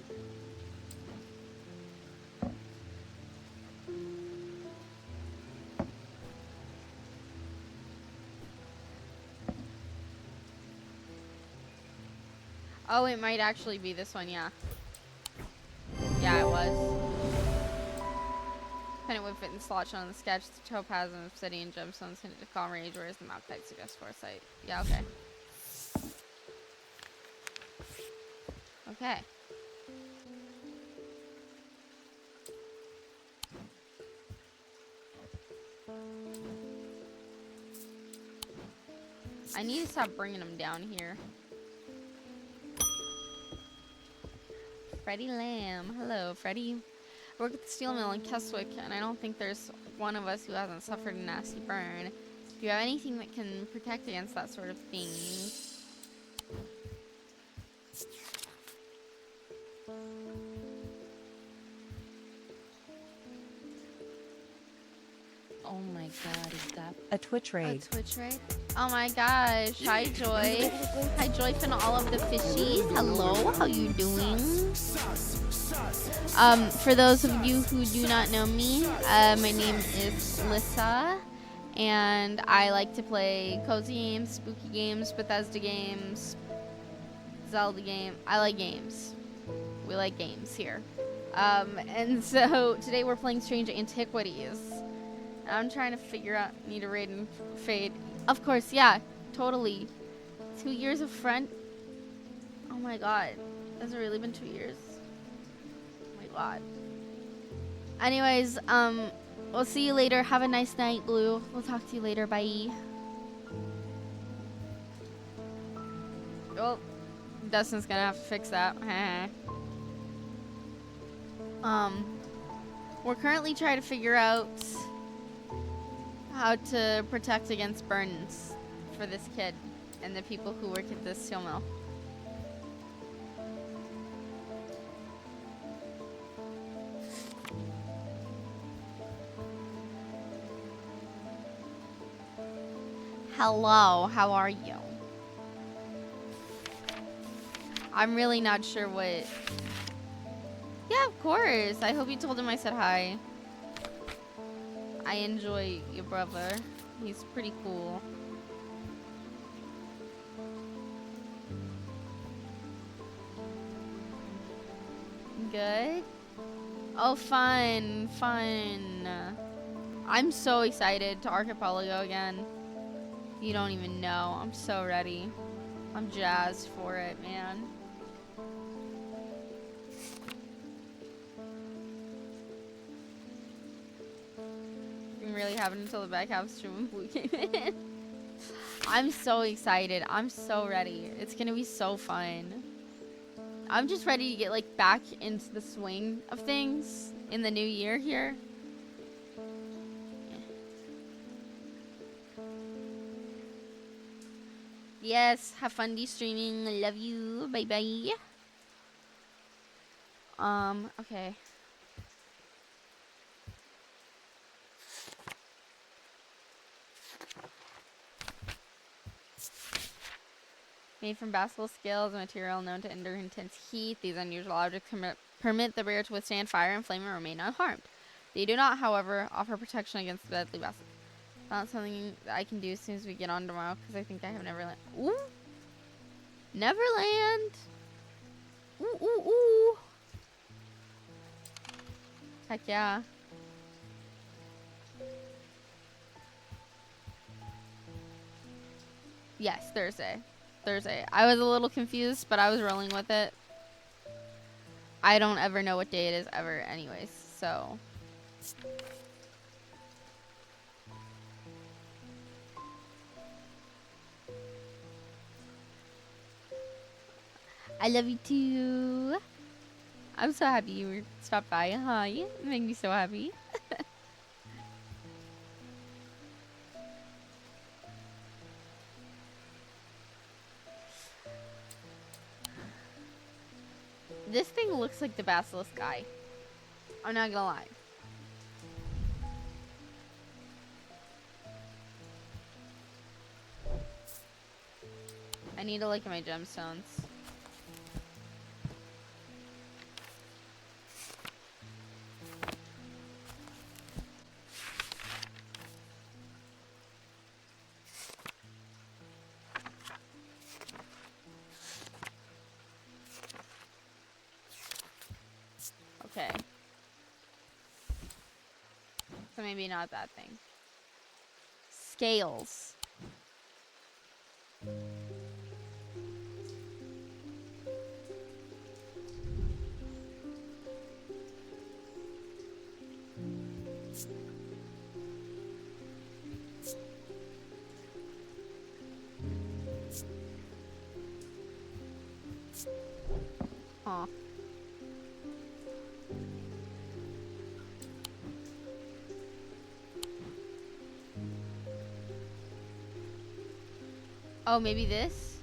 Oh, it might actually be this one, yeah. Yeah, it was. Dependent would fit in slot shown on the sketch. The topaz and obsidian gemstones hinted to calm rage, whereas the malachite suggests foresight. Yeah, okay. Okay. I need to stop bringing them down here. Freddie Lamb. Hello, Freddie. I work at the steel mill in Keswick, and I don't think there's one of us who hasn't suffered a nasty burn. Do you have anything that can protect against that sort of thing? Oh my god, is that a Twitch raid? A Twitch raid? Oh my gosh. Hi, Joy. Hi, Joy, and all of the fishies. Hello, how you doing? For those of you who do not know me, my name is Lissa, and I like to play cozy games, spooky games, Bethesda games, Zelda game. I like games. We like games here. And so today we're playing Strange Antiquities. I'm trying to figure out, need a raid and fade. Of course, yeah, totally. 2 years of front. Oh my god. Has it really been 2 years? Oh my god. Anyways, we'll see you later. Have a nice night, Blue. We'll talk to you later. Bye. Oh, Dustin's gonna have to fix that. We're currently trying to figure out how to protect against burns for this kid and the people who work at this steel mill. Hello, how are you? I'm really not sure what... Yeah, of course. I hope you told him I said hi. I enjoy your brother. He's pretty cool. Good? Oh, fun. Fun. I'm so excited to Archipelago again. You don't even know. I'm so ready. I'm jazzed for it, man. Really happened until the back half of stream when Blue came in. I'm so excited. I'm so ready. It's gonna be so fun. I'm just ready to get like back into the swing of things in the new year here. Yes, have fun de-streaming. Love you. Bye bye. Okay. Made from basalt scales, a material known to endure intense heat, these unusual objects permit the bearer to withstand fire and flame and remain unharmed. They do not, however, offer protection against the deadly basalt. Not something that I can do as soon as we get on tomorrow, because I think I have Neverland. Ooh! Neverland! Ooh, ooh, ooh! Heck yeah. Yes, Thursday. I was a little confused, but I was rolling with it. I don't ever know what day it is ever anyways, so. I love you too. I'm so happy you stopped by. Hi. You make me so happy. This thing looks like the basilisk guy. I'm not gonna lie. I need to look at my gemstones. So maybe not that thing. Scales. Huh. Oh, maybe this?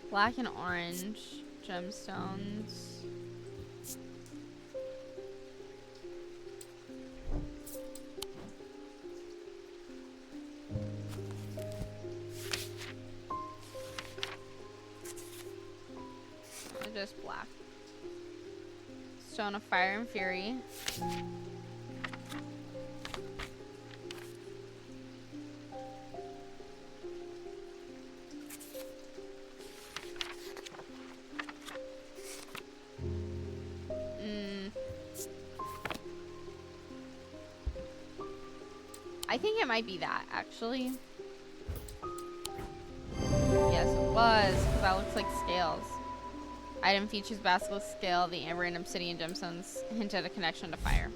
Black and orange gemstones. Or just black. Stone of fire and fury. I think it might be that, actually. Yes, it was, because that looks like scales. Item features basilisk scale. The amber and obsidian gemstones hint at a connection to fire.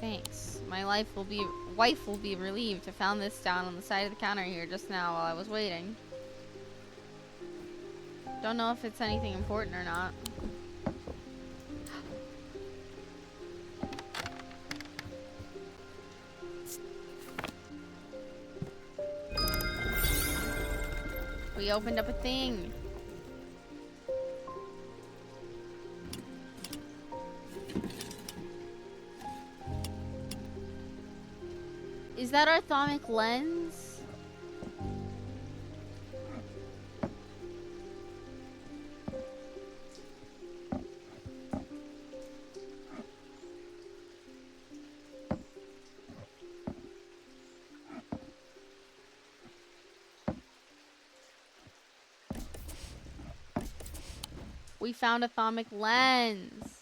Thanks. My wife will be relieved. I found this down on the side of the counter here just now while I was waiting. Don't know if it's anything important or not. We opened up a thing. Is that our thermic lens? We found a thermic lens.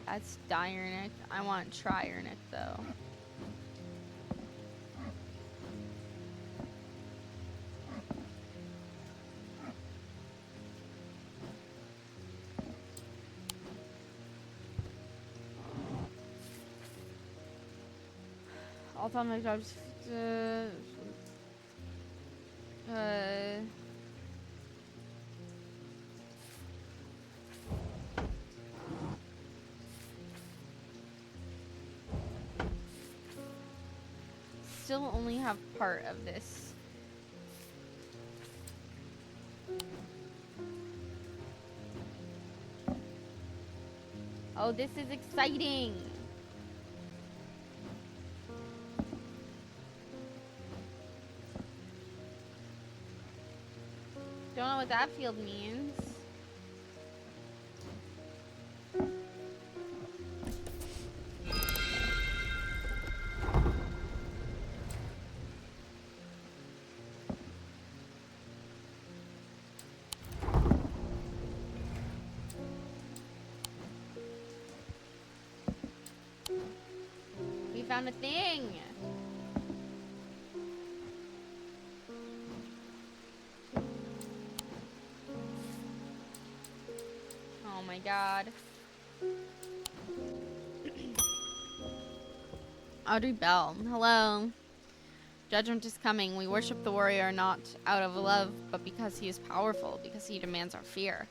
That's diurnic. I want triurnic though. All thermic jobs. Still only have part of this. Oh, this is exciting. Don't know what that field means. We found a thing. Oh my god. Audrey Bell. Hello. Judgment is coming. We worship the warrior not out of love, but because he is powerful, because he demands our fear.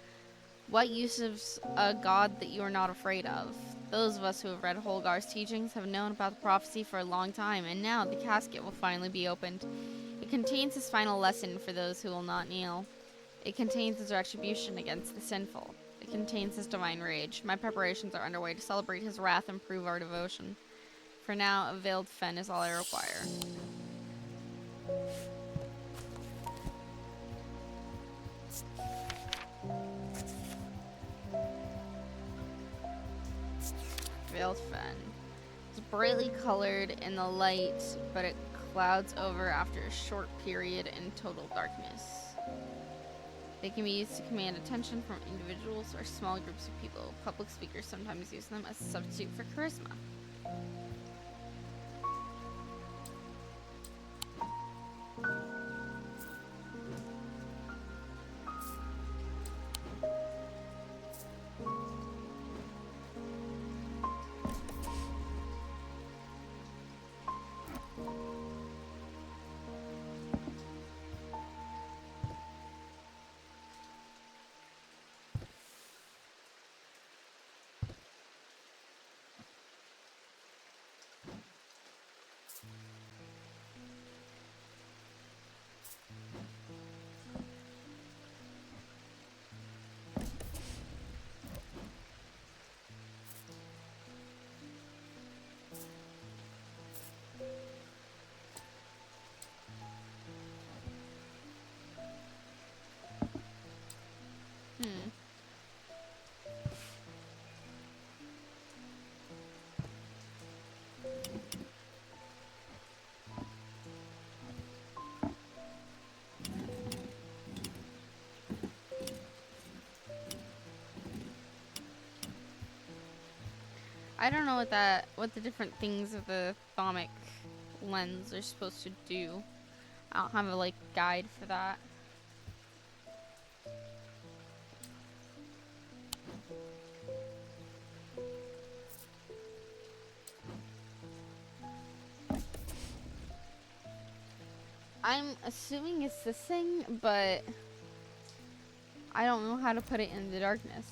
What use is a god that you are not afraid of? Those of us who have read Holgar's teachings have known about the prophecy for a long time, and now the casket will finally be opened. It contains his final lesson for those who will not kneel. It contains his retribution against the sinful. It contains his divine rage. My preparations are underway to celebrate his wrath and prove our devotion. For now, a veiled fen is all I require. veiled fen. It's brightly colored in the light, but it clouds over after a short period in total darkness. They can be used to command attention from individuals or small groups of people. Public speakers sometimes use them as a substitute for charisma. I don't know what the different things of the thermic lens are supposed to do. I don't have a like guide for that. I'm assuming it's this thing, but I don't know how to put it in the darkness.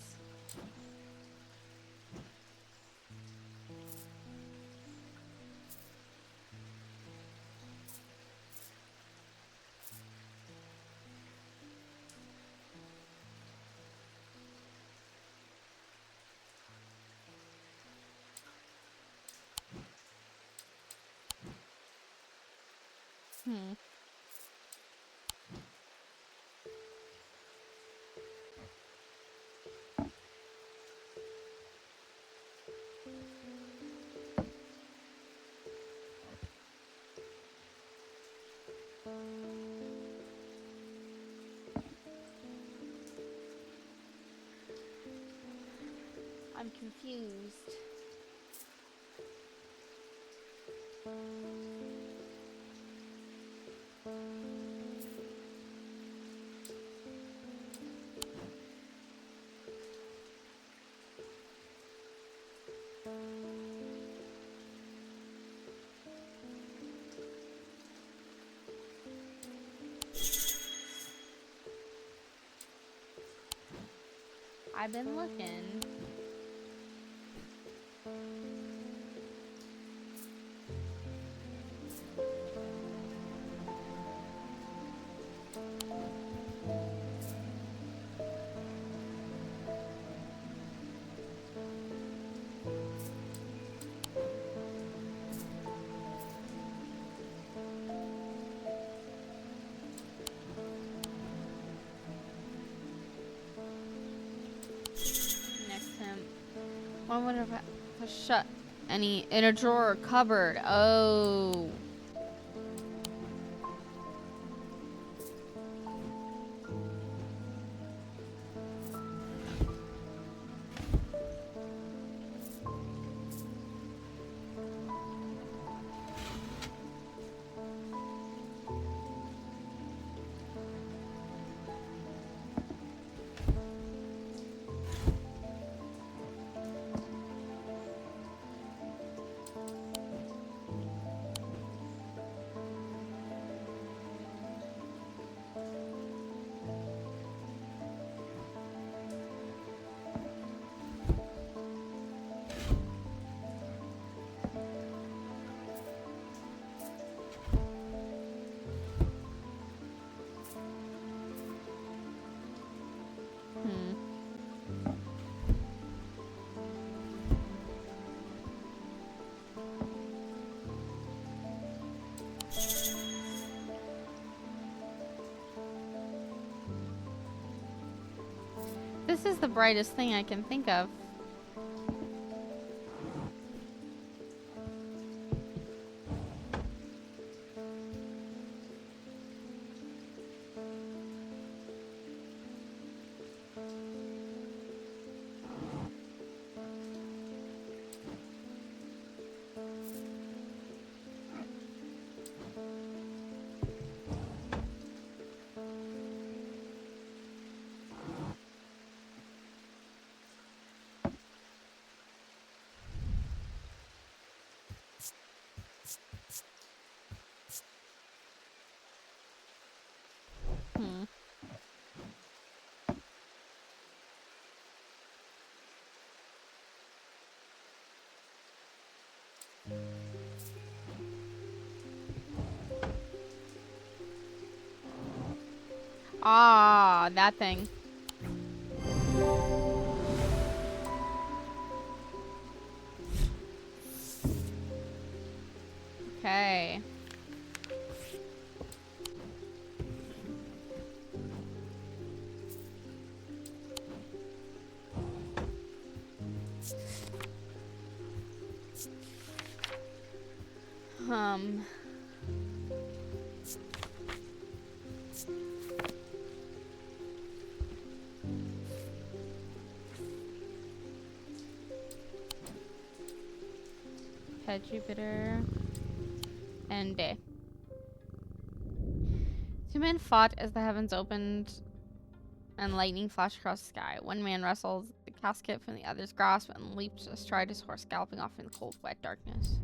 I'm confused. I've been looking. One would have shut any in a drawer or cupboard. Oh. This is the brightest thing I can think of. Hmm. Ah, that thing. Okay. Um. Head Jupiter. And day. Two men fought as the heavens opened and lightning flashed across the sky. One man wrestled the casket from the other's grasp and leaped astride his horse, galloping off in the cold, wet darkness.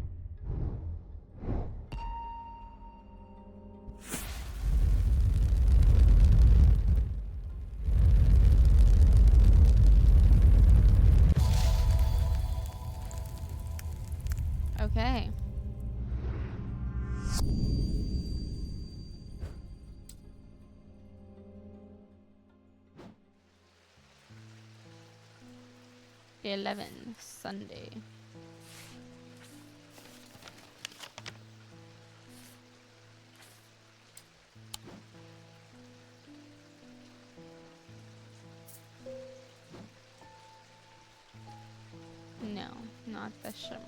Okay. Day 11, Sunday. No, not the shimmer.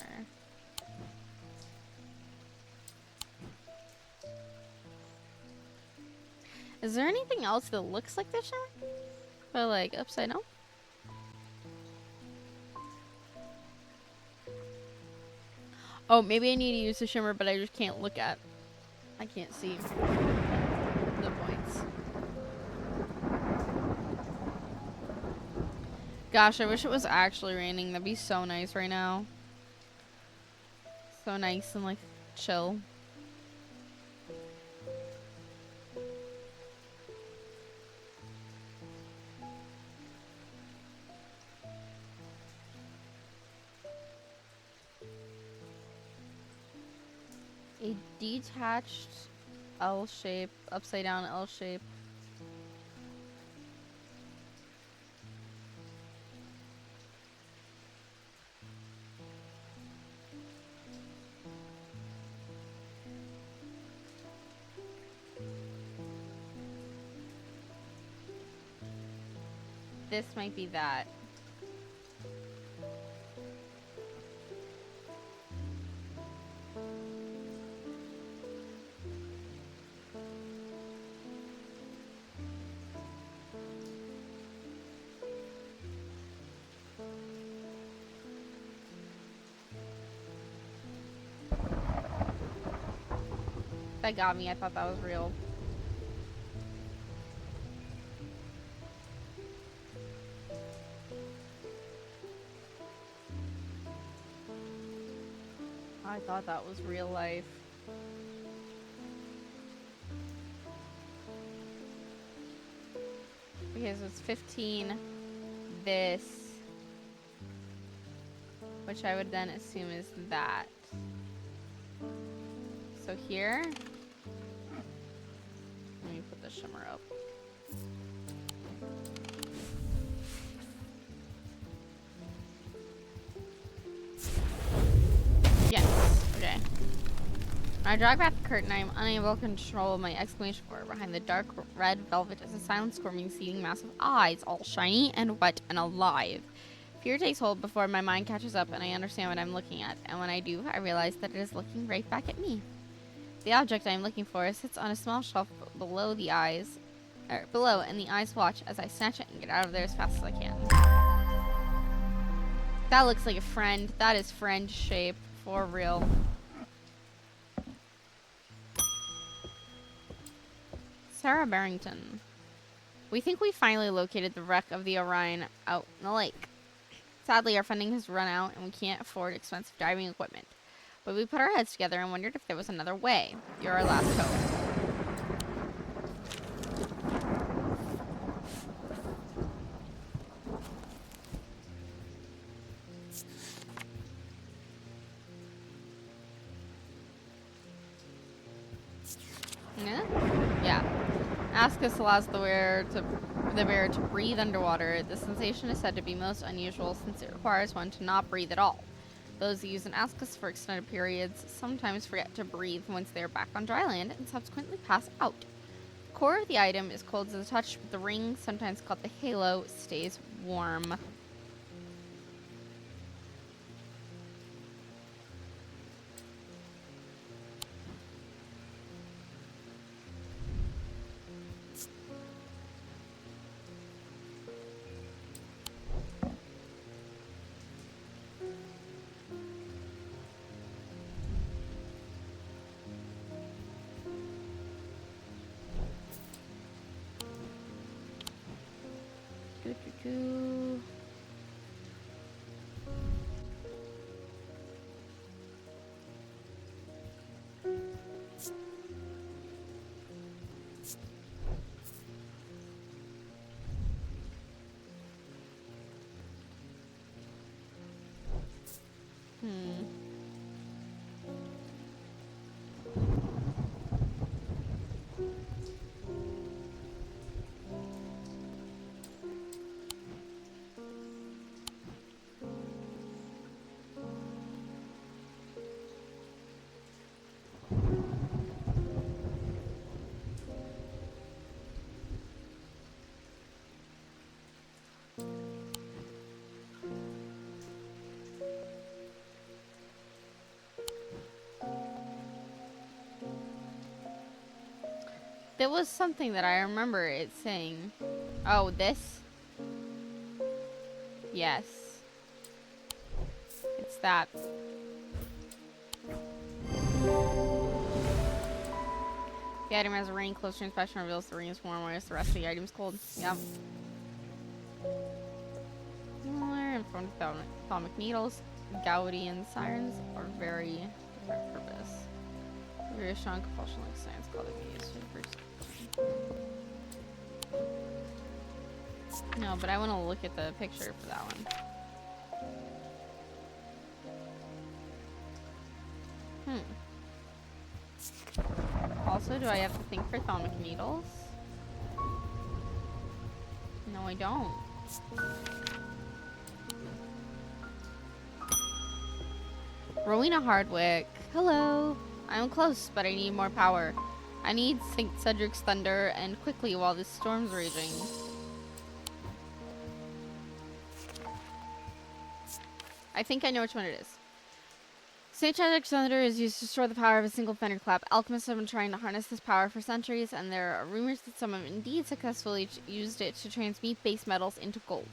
Is there anything else that looks like the shimmer? But like upside down? Oh, maybe I need to use the shimmer, but I just can't look at. I can't see the points. Gosh, I wish it was actually raining. That'd be so nice right now. So nice and like chill. A detached L shape, upside down L shape. This might be that. That got me. I thought that was real. I thought that was real life. Okay, so it's 15. This. Which I would then assume is that. So here. Let me put the shimmer up. Yes. Okay. When I drag back the curtain, I am unable to control my exclamation word. Behind the dark red velvet is a silent, squirming, seething mass of eyes, all shiny and wet and alive. Fear takes hold before my mind catches up and I understand what I'm looking at. And when I do, I realize that it is looking right back at me. The object I am looking for sits on a small shelf below the eyes, below, and the eyes watch as I snatch it and get out of there as fast as I can. That looks like a friend. That is friend shape for real. Sarah Barrington. We think we finally located the wreck of the Orion out in the lake. Sadly, our funding has run out and we can't afford expensive diving equipment. But we put our heads together and wondered if there was another way. You're our last hope. Yeah. Ascus allows the bear to breathe underwater. The sensation is said to be most unusual since it requires one to not breathe at all. Those who use an Ascus for extended periods sometimes forget to breathe once they are back on dry land and subsequently pass out. The core of the item is cold to the touch, but the ring, sometimes called the halo, stays warm. Doo-doo-doo. There was something that I remember it saying. Oh, this? Yes. It's that. The item has a ring. Close inspection reveals the ring is warm, whereas the rest of the item is cold. Yep. Informed atomic needles, Gaudian sirens are very different purpose. Very strong compulsion like science called it used for. No, but I want to look at the picture for that one. Also, do I have to think for atomic needles? No, I don't. Rowena Hardwick. Hello. I'm close, but I need more power. I need St. Cedric's thunder, and quickly while this storm's raging. I think I know which one it is. St. Cedric's thunder is used to store the power of a single thunderclap. Alchemists have been trying to harness this power for centuries, and there are rumors that some have indeed successfully used it to transmute base metals into gold.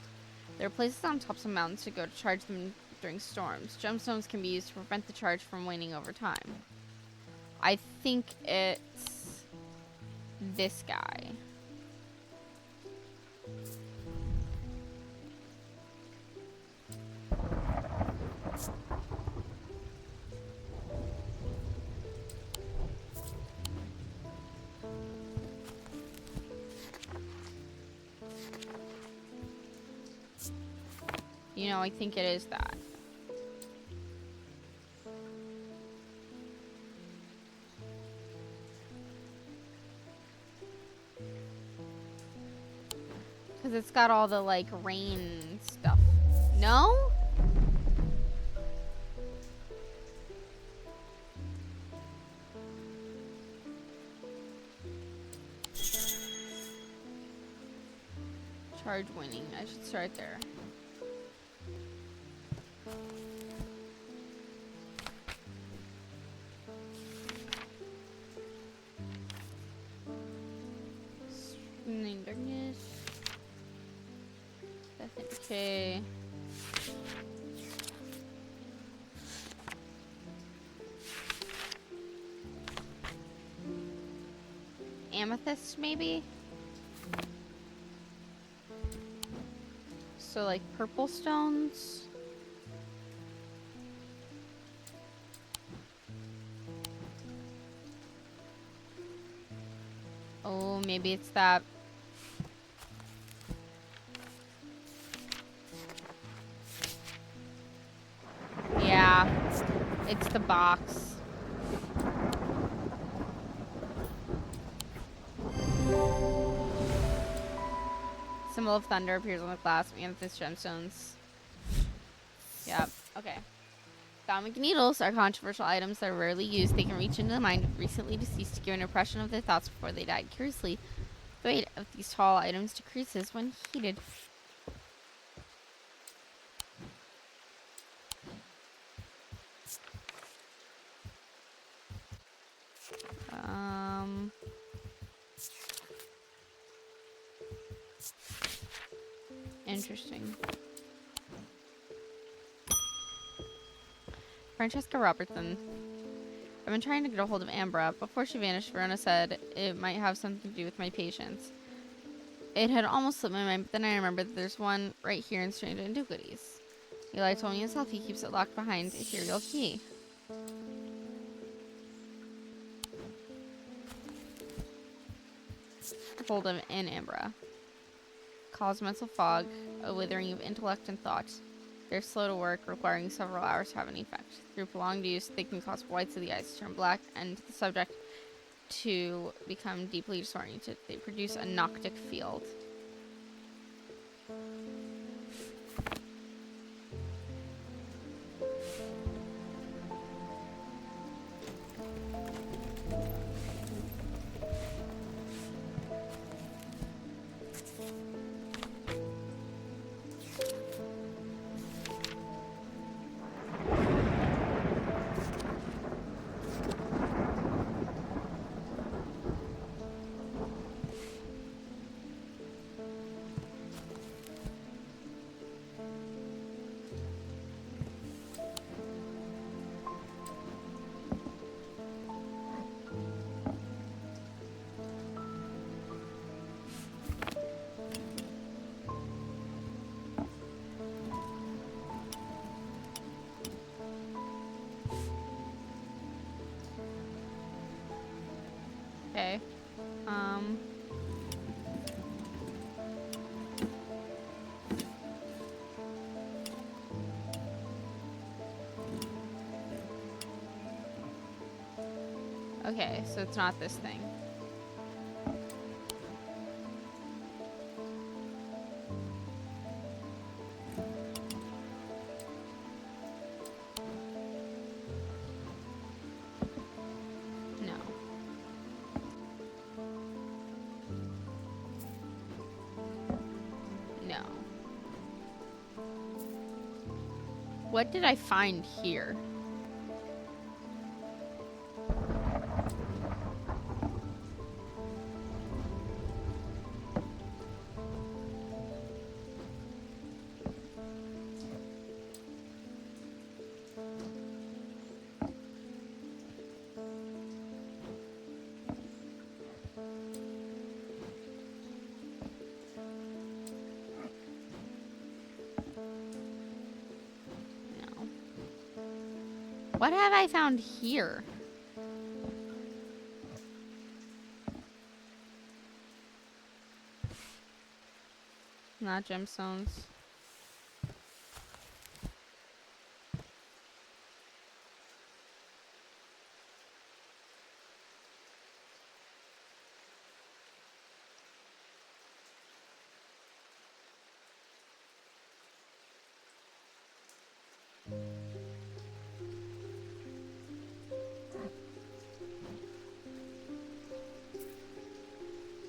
There are places on tops of mountains to go to charge them during storms. Gemstones can be used to prevent the charge from waning over time. I think it's this guy. You know, I think it is that. Because it's got all the, like, rain stuff. No? Charge winning. I should start there. Darkness. Okay. Amethyst, maybe? So, like, purple stones? Oh, maybe it's that. Yeah, it's the box. symbol of thunder appears on the glass. Amethyst gemstones. Yep. Okay. Thalamic needles are controversial items that are rarely used. They can reach into the mind of recently deceased to give an impression of their thoughts before they died. Curiously, the weight of these tall items decreases when heated. Interesting. Francesca Robertson. I've been trying to get a hold of Ambra. Before she vanished, Verona said it might have something to do with my patients. It had almost slipped my mind, but then I remembered that there's one right here in Strange Antiquities. Eli told me himself he keeps it locked behind a ethereal key. Hold of in Ambra. Cause mental fog, a withering of intellect and thought. They're slow to work, requiring several hours to have an effect. Through prolonged use, they can cause whites of the eyes to turn black and the subject to become deeply disoriented. They produce a noctic field. Okay. Okay, so it's not this thing. No. No. What did I find here? What have I found here? Not gemstones.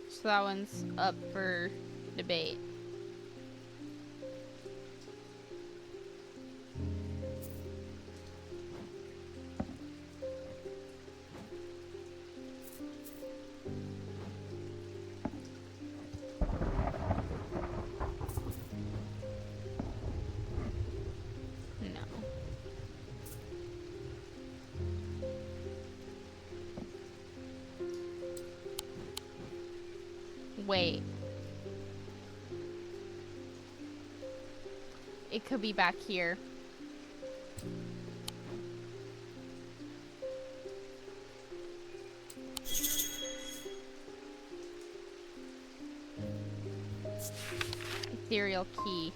So that one's up for debate. No. Wait. It could be back here. Ethereal key.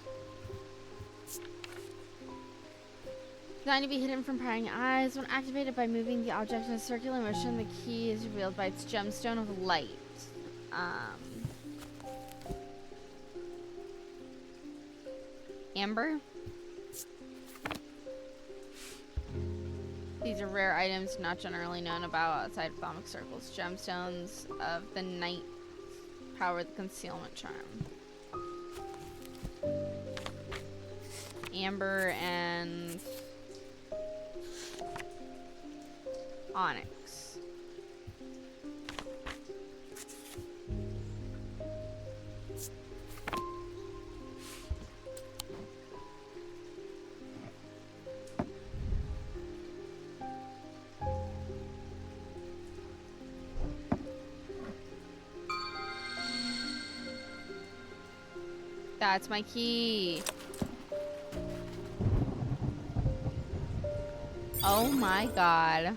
Designed to be hidden from prying eyes. When activated by moving the object in a circular motion, the key is revealed by its gemstone of light. amber. These are rare items not generally known about outside Islamic circles. Gemstones of the night power the concealment charm. Amber and onyx. That's my key. Oh my god.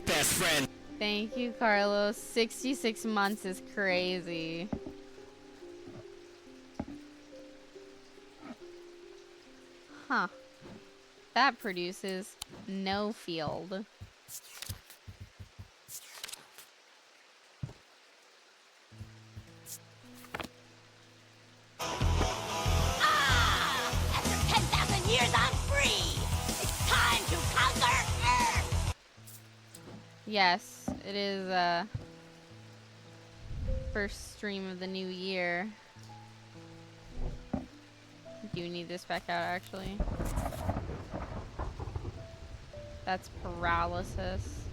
Best friend. Thank you, Carlos. 66 months is crazy. Huh. That produces no field. After 10,000 years, I'm free! It's time to conquer Earth! Yes, it is first stream of the new year. Do you need this back out actually? That's paralysis.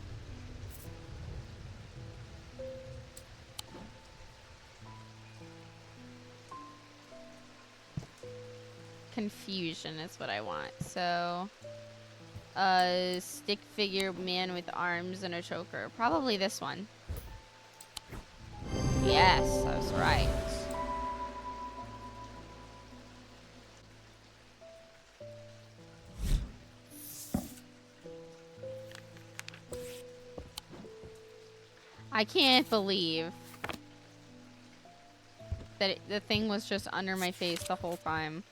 Confusion is what I want. So, a stick figure man with arms and a choker. Probably this one. Yes, I was right. I can't believe that the thing was just under my face the whole time.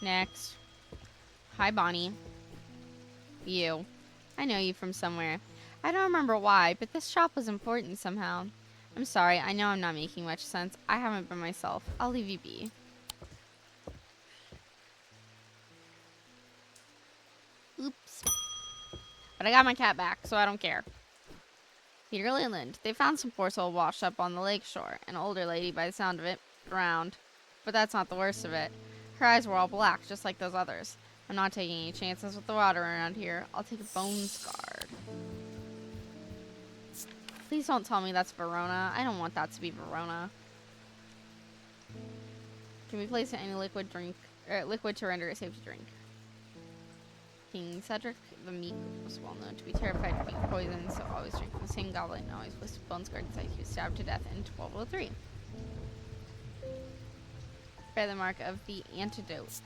Next. Hi, Bonnie. You. I know you from somewhere. I don't remember why, but this shop was important somehow. I'm sorry, I know I'm not making much sense. I haven't been myself. I'll leave you be. Oops. But I got my cat back, so I don't care. Peter Leland. They found some poor soul washed up on the lake shore. An older lady, by the sound of it, drowned. But that's not the worst of it. Her eyes were all black, just like those others. I'm not taking any chances with the water around here. I'll take a bone scarred. Please don't tell me that's Verona. I don't want that to be Verona. Can we place any liquid to render it safe to drink? King Cedric the Meek was well known to be terrified of being poisoned, so always drink from the same goblet and always placed a bone scarred inside. He was stabbed to death in 1203. Bear the mark of the antidote.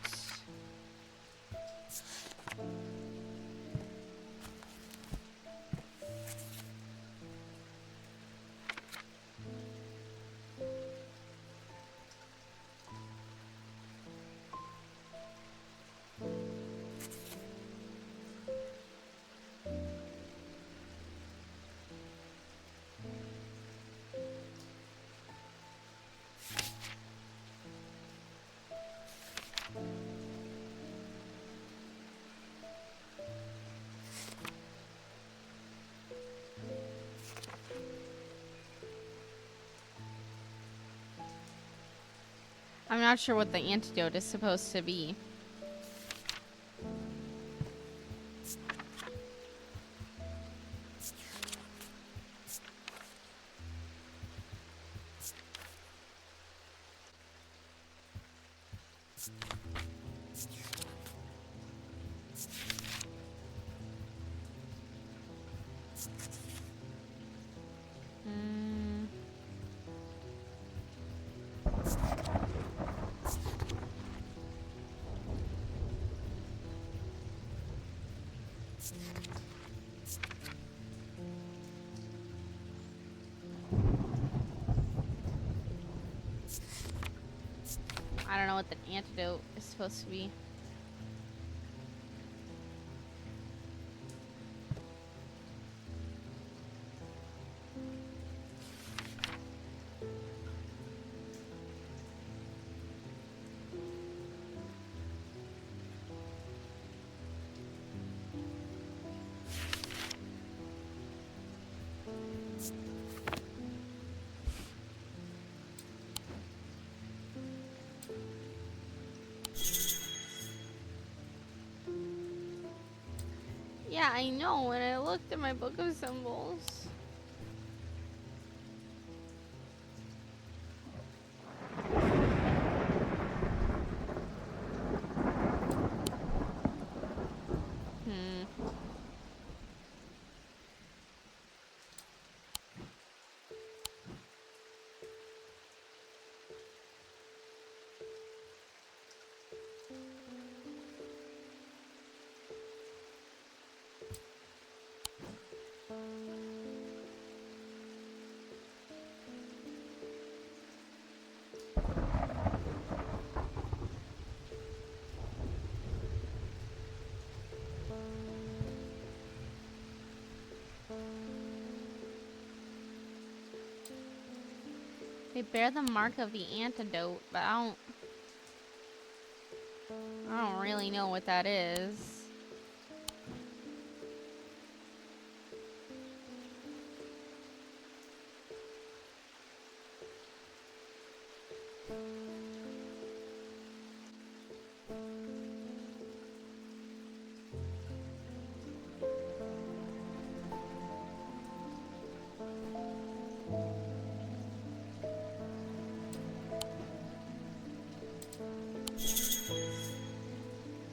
I'm not sure what the antidote is supposed to be. I don't know what the antidote is supposed to be. Yeah, I know. When I looked at my book of symbols. They bear the mark of the antidote, but I don't really know what that is.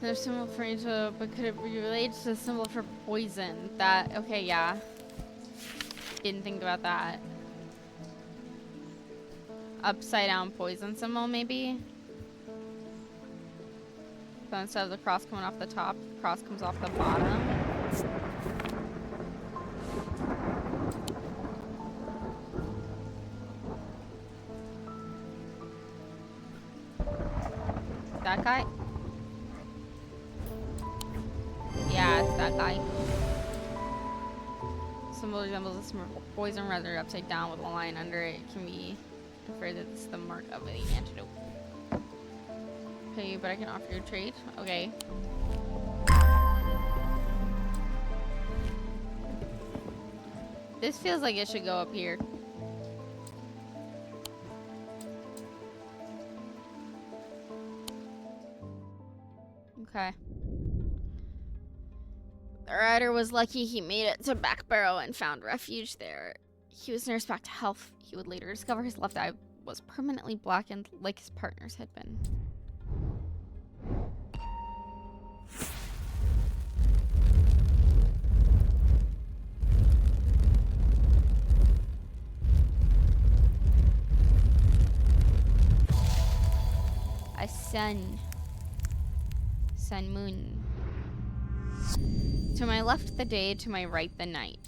There's a symbol for antidote, but could it be related to the symbol for poison? That, okay, yeah. Didn't think about that. Upside down poison symbol, maybe? So instead of the cross coming off the top, the cross comes off the bottom. That guy? Yeah, it's that guy. Symbol resembles a poison rather upside down with a line under it. It can be inferred that it's the mark of the antidote. Okay, but I can offer you a trade. Okay. This feels like it should go up here. Okay. The rider was lucky he made it to Back Barrow and found refuge there. He was nursed back to health. He would later discover his left eye was permanently blackened like his partner's had been. A sun moon. To my left the day, to my right the night.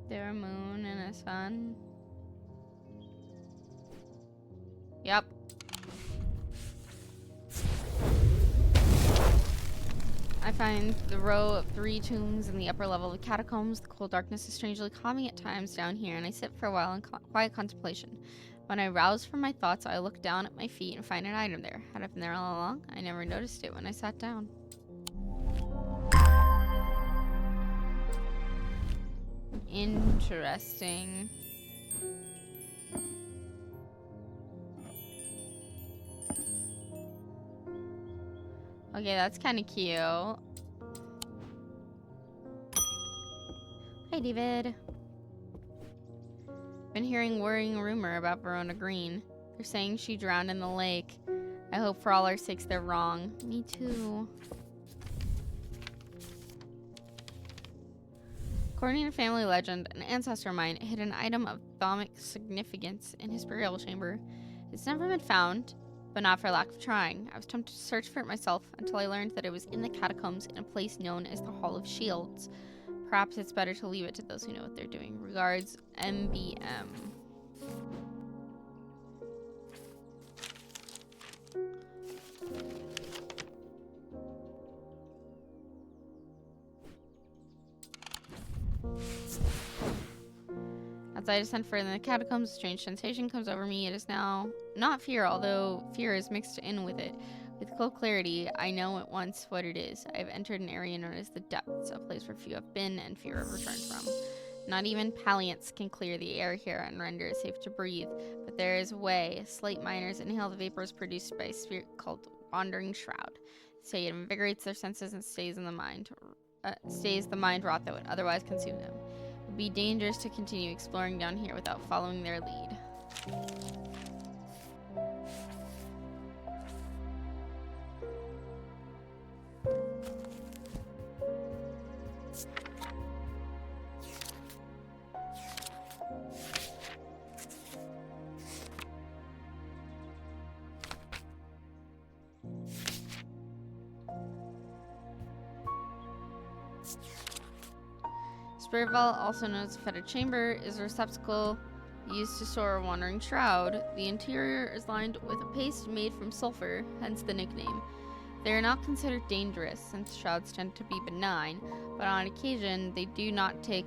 There a moon and a sun. Yep. I find the row of 3 tombs in the upper level of the catacombs. The cold darkness is strangely calming at times down here, and I sit for a while in quiet contemplation. When I rouse from my thoughts, I look down at my feet and find an item there. Had it been there all along? I never noticed it when I sat down. Interesting. Okay, that's kind of cute. Hey, David. Been hearing worrying rumor about Verona Green. They're saying she drowned in the lake. I hope for all our sakes they're wrong. Me too. According to family legend, an ancestor of mine hid an item of thaumic significance in his burial chamber. It's never been found, but not for lack of trying. I was tempted to search for it myself until I learned that it was in the catacombs in a place known as the Hall of Shields. Perhaps it's better to leave it to those who know what they're doing. Regards, MBM. As I descend further in the catacombs, a strange sensation comes over me. It is now not fear, although fear is mixed in with it. With cool clarity, I know at once what it is. I have entered an area known as the Depths, a place where few have been and few have returned from. Not even Paliants can clear the air here and render it safe to breathe, but there is a way. Slight miners inhale the vapors produced by a spirit called Wandering Shroud. Say it invigorates their senses and stays the mind rot that would otherwise consume them. It would be dangerous to continue exploring down here without following their lead. Spirit Vault, also known as the Fetid Chamber, is a receptacle used to store a wandering shroud. The interior is lined with a paste made from sulfur, hence the nickname. They are not considered dangerous, since shrouds tend to be benign, but on occasion they do not take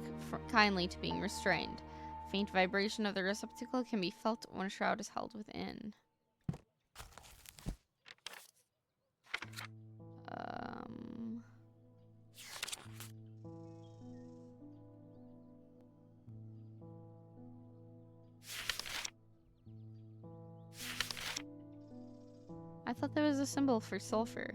kindly to being restrained. Faint vibration of the receptacle can be felt when a shroud is held within. I thought there was a symbol for sulfur.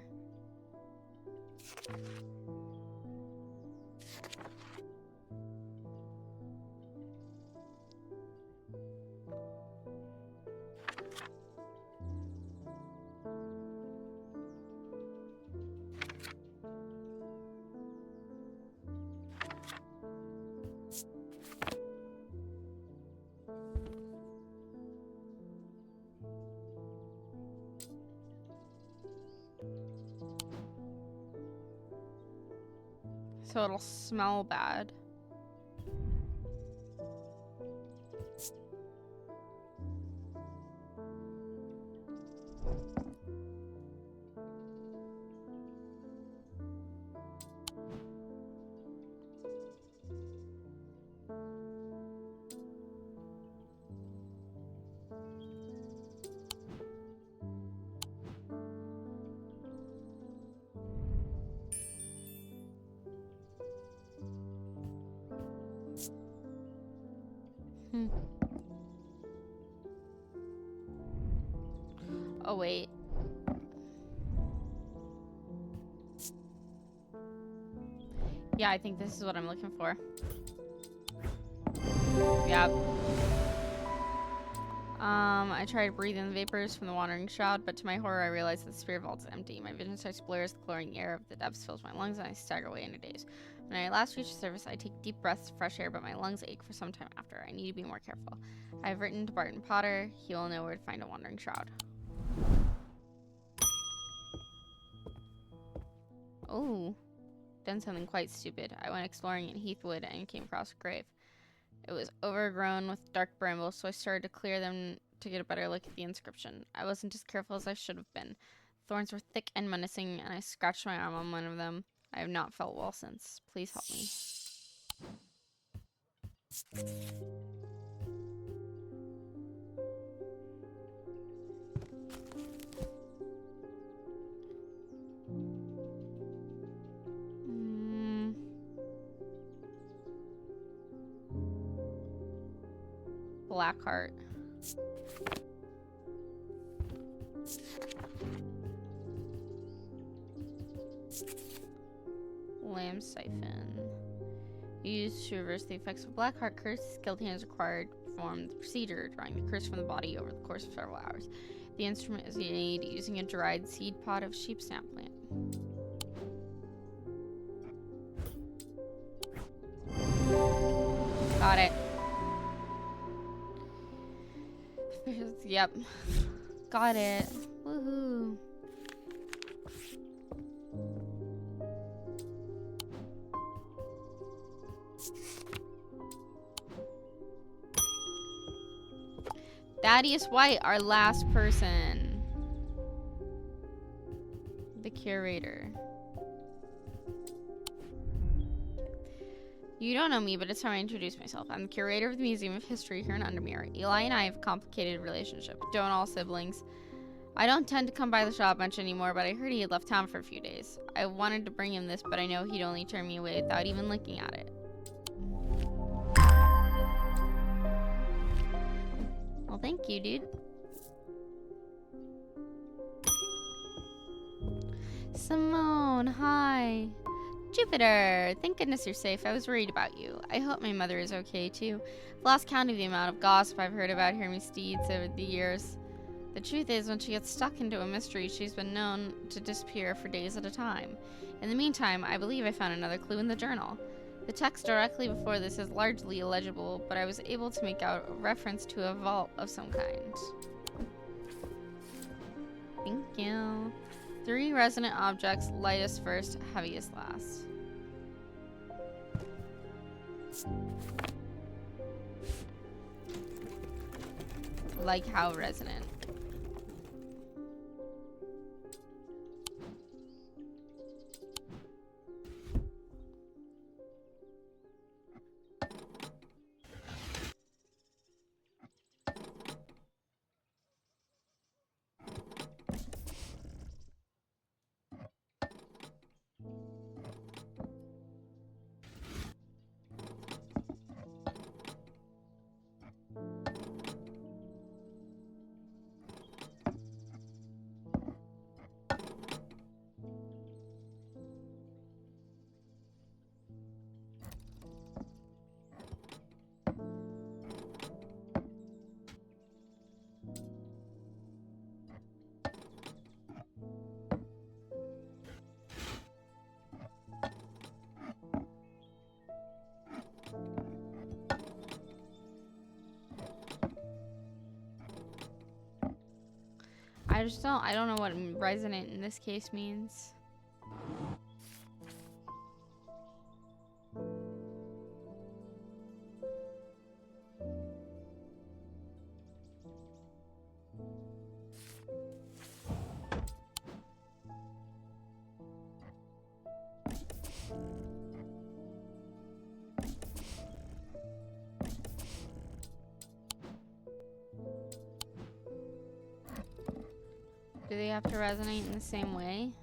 So it'll smell bad. Oh, wait. Yeah, I think this is what I'm looking for. Yep. I tried to breathe in the vapors from the wandering shroud, but to my horror, I realized that the spirit vault is empty. My vision starts to blur as the chlorine air of the depths fills my lungs, and I stagger away in a daze. When I last reach the surface, I take deep breaths of fresh air, but my lungs ache for some time after. I need to be more careful. I have written to Barton Potter. He will know where to find a wandering shroud. Oh, done something quite stupid. I went exploring in Heathwood and came across a grave. It was overgrown with dark brambles, so I started to clear them to get a better look at the inscription. I wasn't as careful as I should have been. Thorns were thick and menacing, and I scratched my arm on one of them. I have not felt well since. Please help me. Blackheart. Lamb siphon. Used to reverse the effects of Blackheart curse, skilled hands required to perform the procedure, drawing the curse from the body over the course of several hours. The instrument is made using a dried seed pod of sheep snap plant. Got it. Yep. Got it. Woohoo. Thaddeus White, our last person. The curator. You don't know me, but it's time I introduce myself. I'm the curator of the Museum of History here in Undermere. Eli and I have a complicated relationship. Don't all siblings. I don't tend to come by the shop much anymore, but I heard he had left town for a few days. I wanted to bring him this, but I know he'd only turn me away without even looking at it. Well, thank you, dude. Simone, hi. Jupiter, thank goodness you're safe. I was worried about you. I hope my mother is okay, too. I've lost count of the amount of gossip I've heard about Hermes' deeds over the years. The truth is, when she gets stuck into a mystery, she's been known to disappear for days at a time. In the meantime, I believe I found another clue in the journal. The text directly before this is largely illegible, but I was able to make out a reference to a vault of some kind. Thank you. 3 resonant objects, lightest first, heaviest last. Like how resonant? I don't know what resonant in this case means. Do they have to resonate in the same way?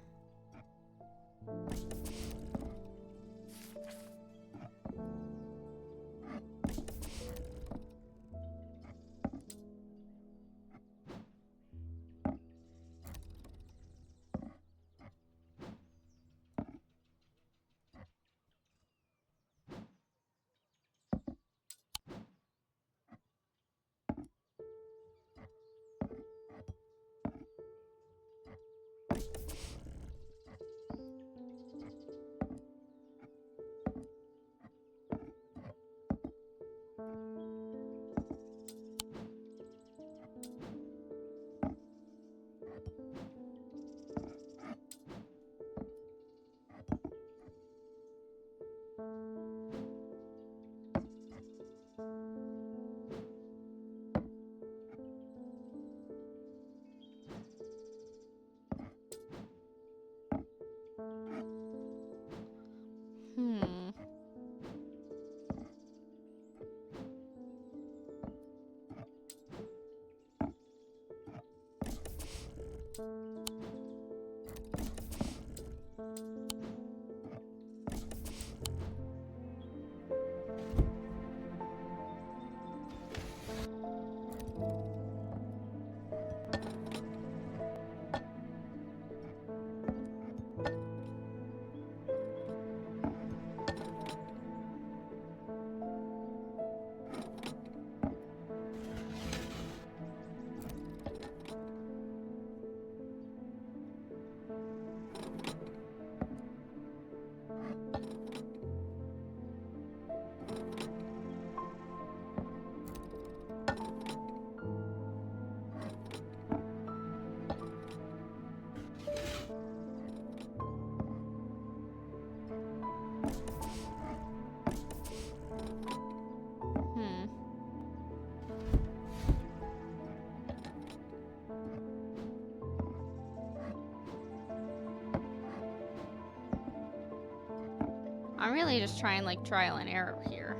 I'm really just trying like trial and error here.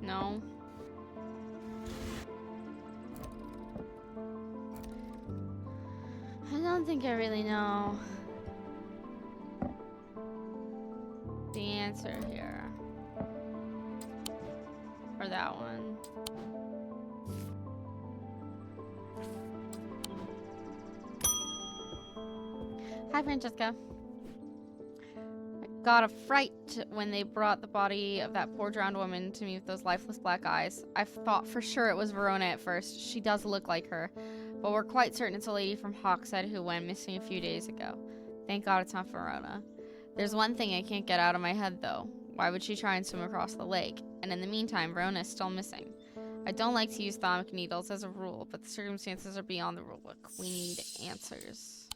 No. I don't think I really know the answer here. For that one. Hi, Francesca. I got a fright when they brought the body of that poor drowned woman to me with those lifeless black eyes. I thought for sure it was Verona at first. She does look like her. But we're quite certain it's a lady from Hawkshead who went missing a few days ago. Thank God it's not Verona. There's one thing I can't get out of my head, though. Why would she try and swim across the lake? And in the meantime, Verona is still missing. I don't like to use thaumic needles as a rule, but the circumstances are beyond the rulebook. We need answers.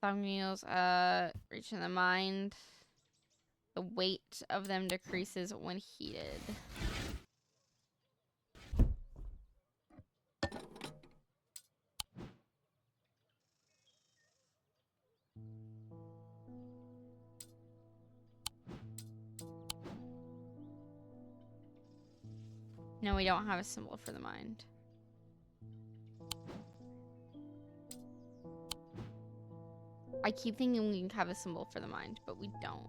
Thaumic needles, reaching the mind. The weight of them decreases when heated. No, we don't have a symbol for the mind. I keep thinking we have a symbol for the mind, but we don't.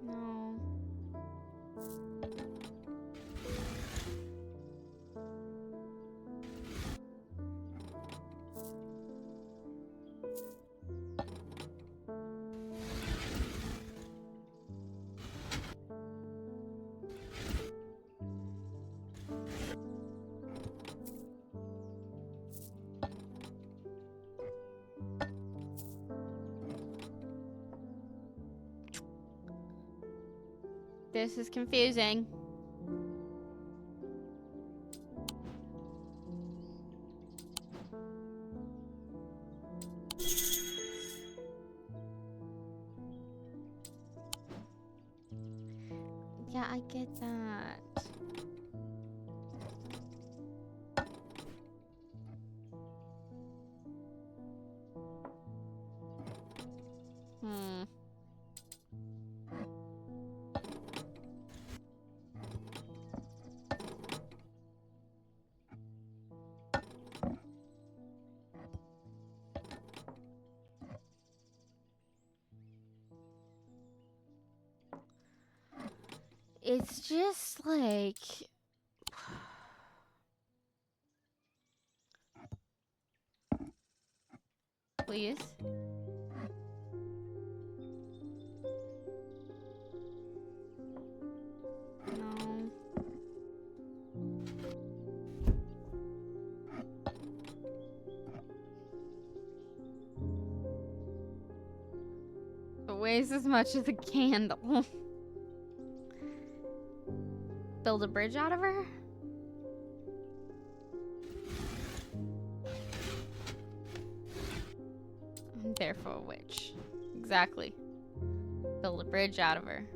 No. This is confusing. Yeah, I get that. It's just like please. No. It weighs as much as a candle. Build a bridge out of her? Therefore a witch. Exactly. Build a bridge out of her.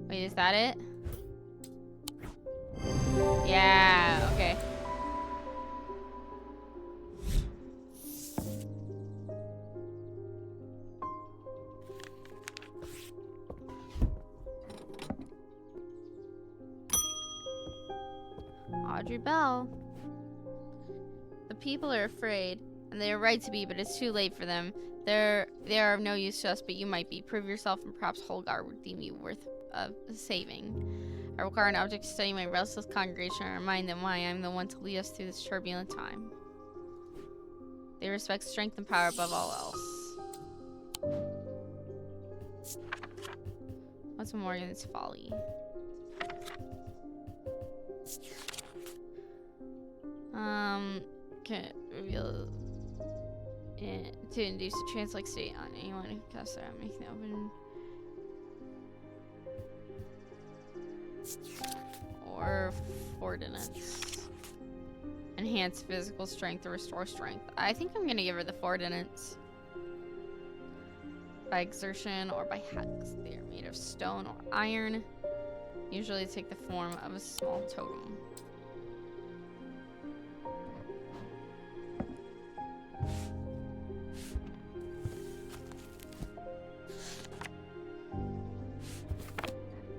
Wait, is that it? Yeah, okay. Audrey Bell. The people are afraid, and they are right to be, but it's too late for them. They are of no use to us, but you might be. Prove yourself, and perhaps Holgar would deem you worth of saving. I require an object to study my restless congregation and remind them why I am the one to lead us through this turbulent time. They respect strength and power above all else. What's Morgan's folly? Can reveal to induce a trance-like state on anyone who casts it out, making the open or ordinance. Enhance physical strength or restore strength. I think I'm gonna give her the ordinance. By exertion or by hex. They are made of stone or iron. Usually take the form of a small totem.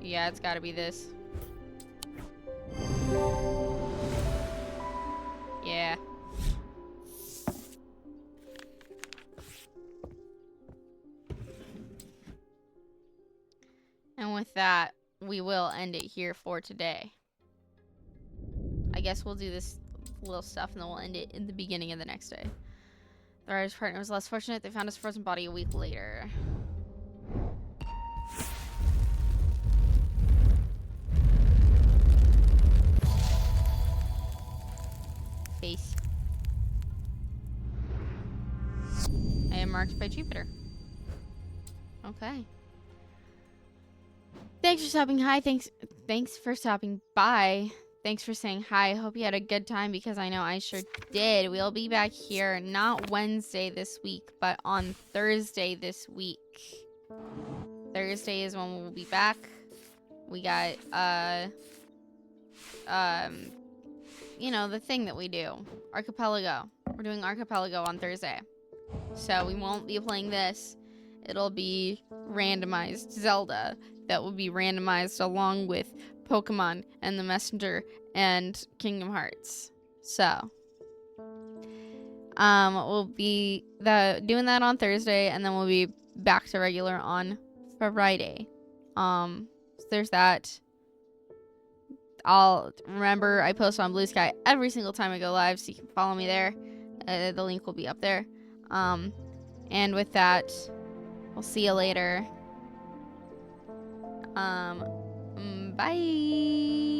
Yeah, it's gotta be this. Yeah. And with that, we will end it here for today. I guess we'll do this little stuff and then we'll end it in the beginning of the next day. The writer's partner was less fortunate. They found his frozen body a week later. Face. I am marked by Jupiter. Okay. Thanks for stopping by. Thanks for stopping by. Thanks for saying hi. I hope you had a good time because I know I sure did. We'll be back here not Wednesday this week, but on Thursday this week. Thursday is when we'll be back. We got you know, the thing that we do. Archipelago. We're doing Archipelago on Thursday. So we won't be playing this. It'll be randomized Zelda that will be randomized along with Pokemon and the Messenger and Kingdom Hearts. So we'll be doing that on Thursday, and then we'll be back to regular on Friday. So there's that. I'll remember I post on BlueSky every single time I go live, so you can follow me there. The link will be up there. And with that, we'll see you later. Bye.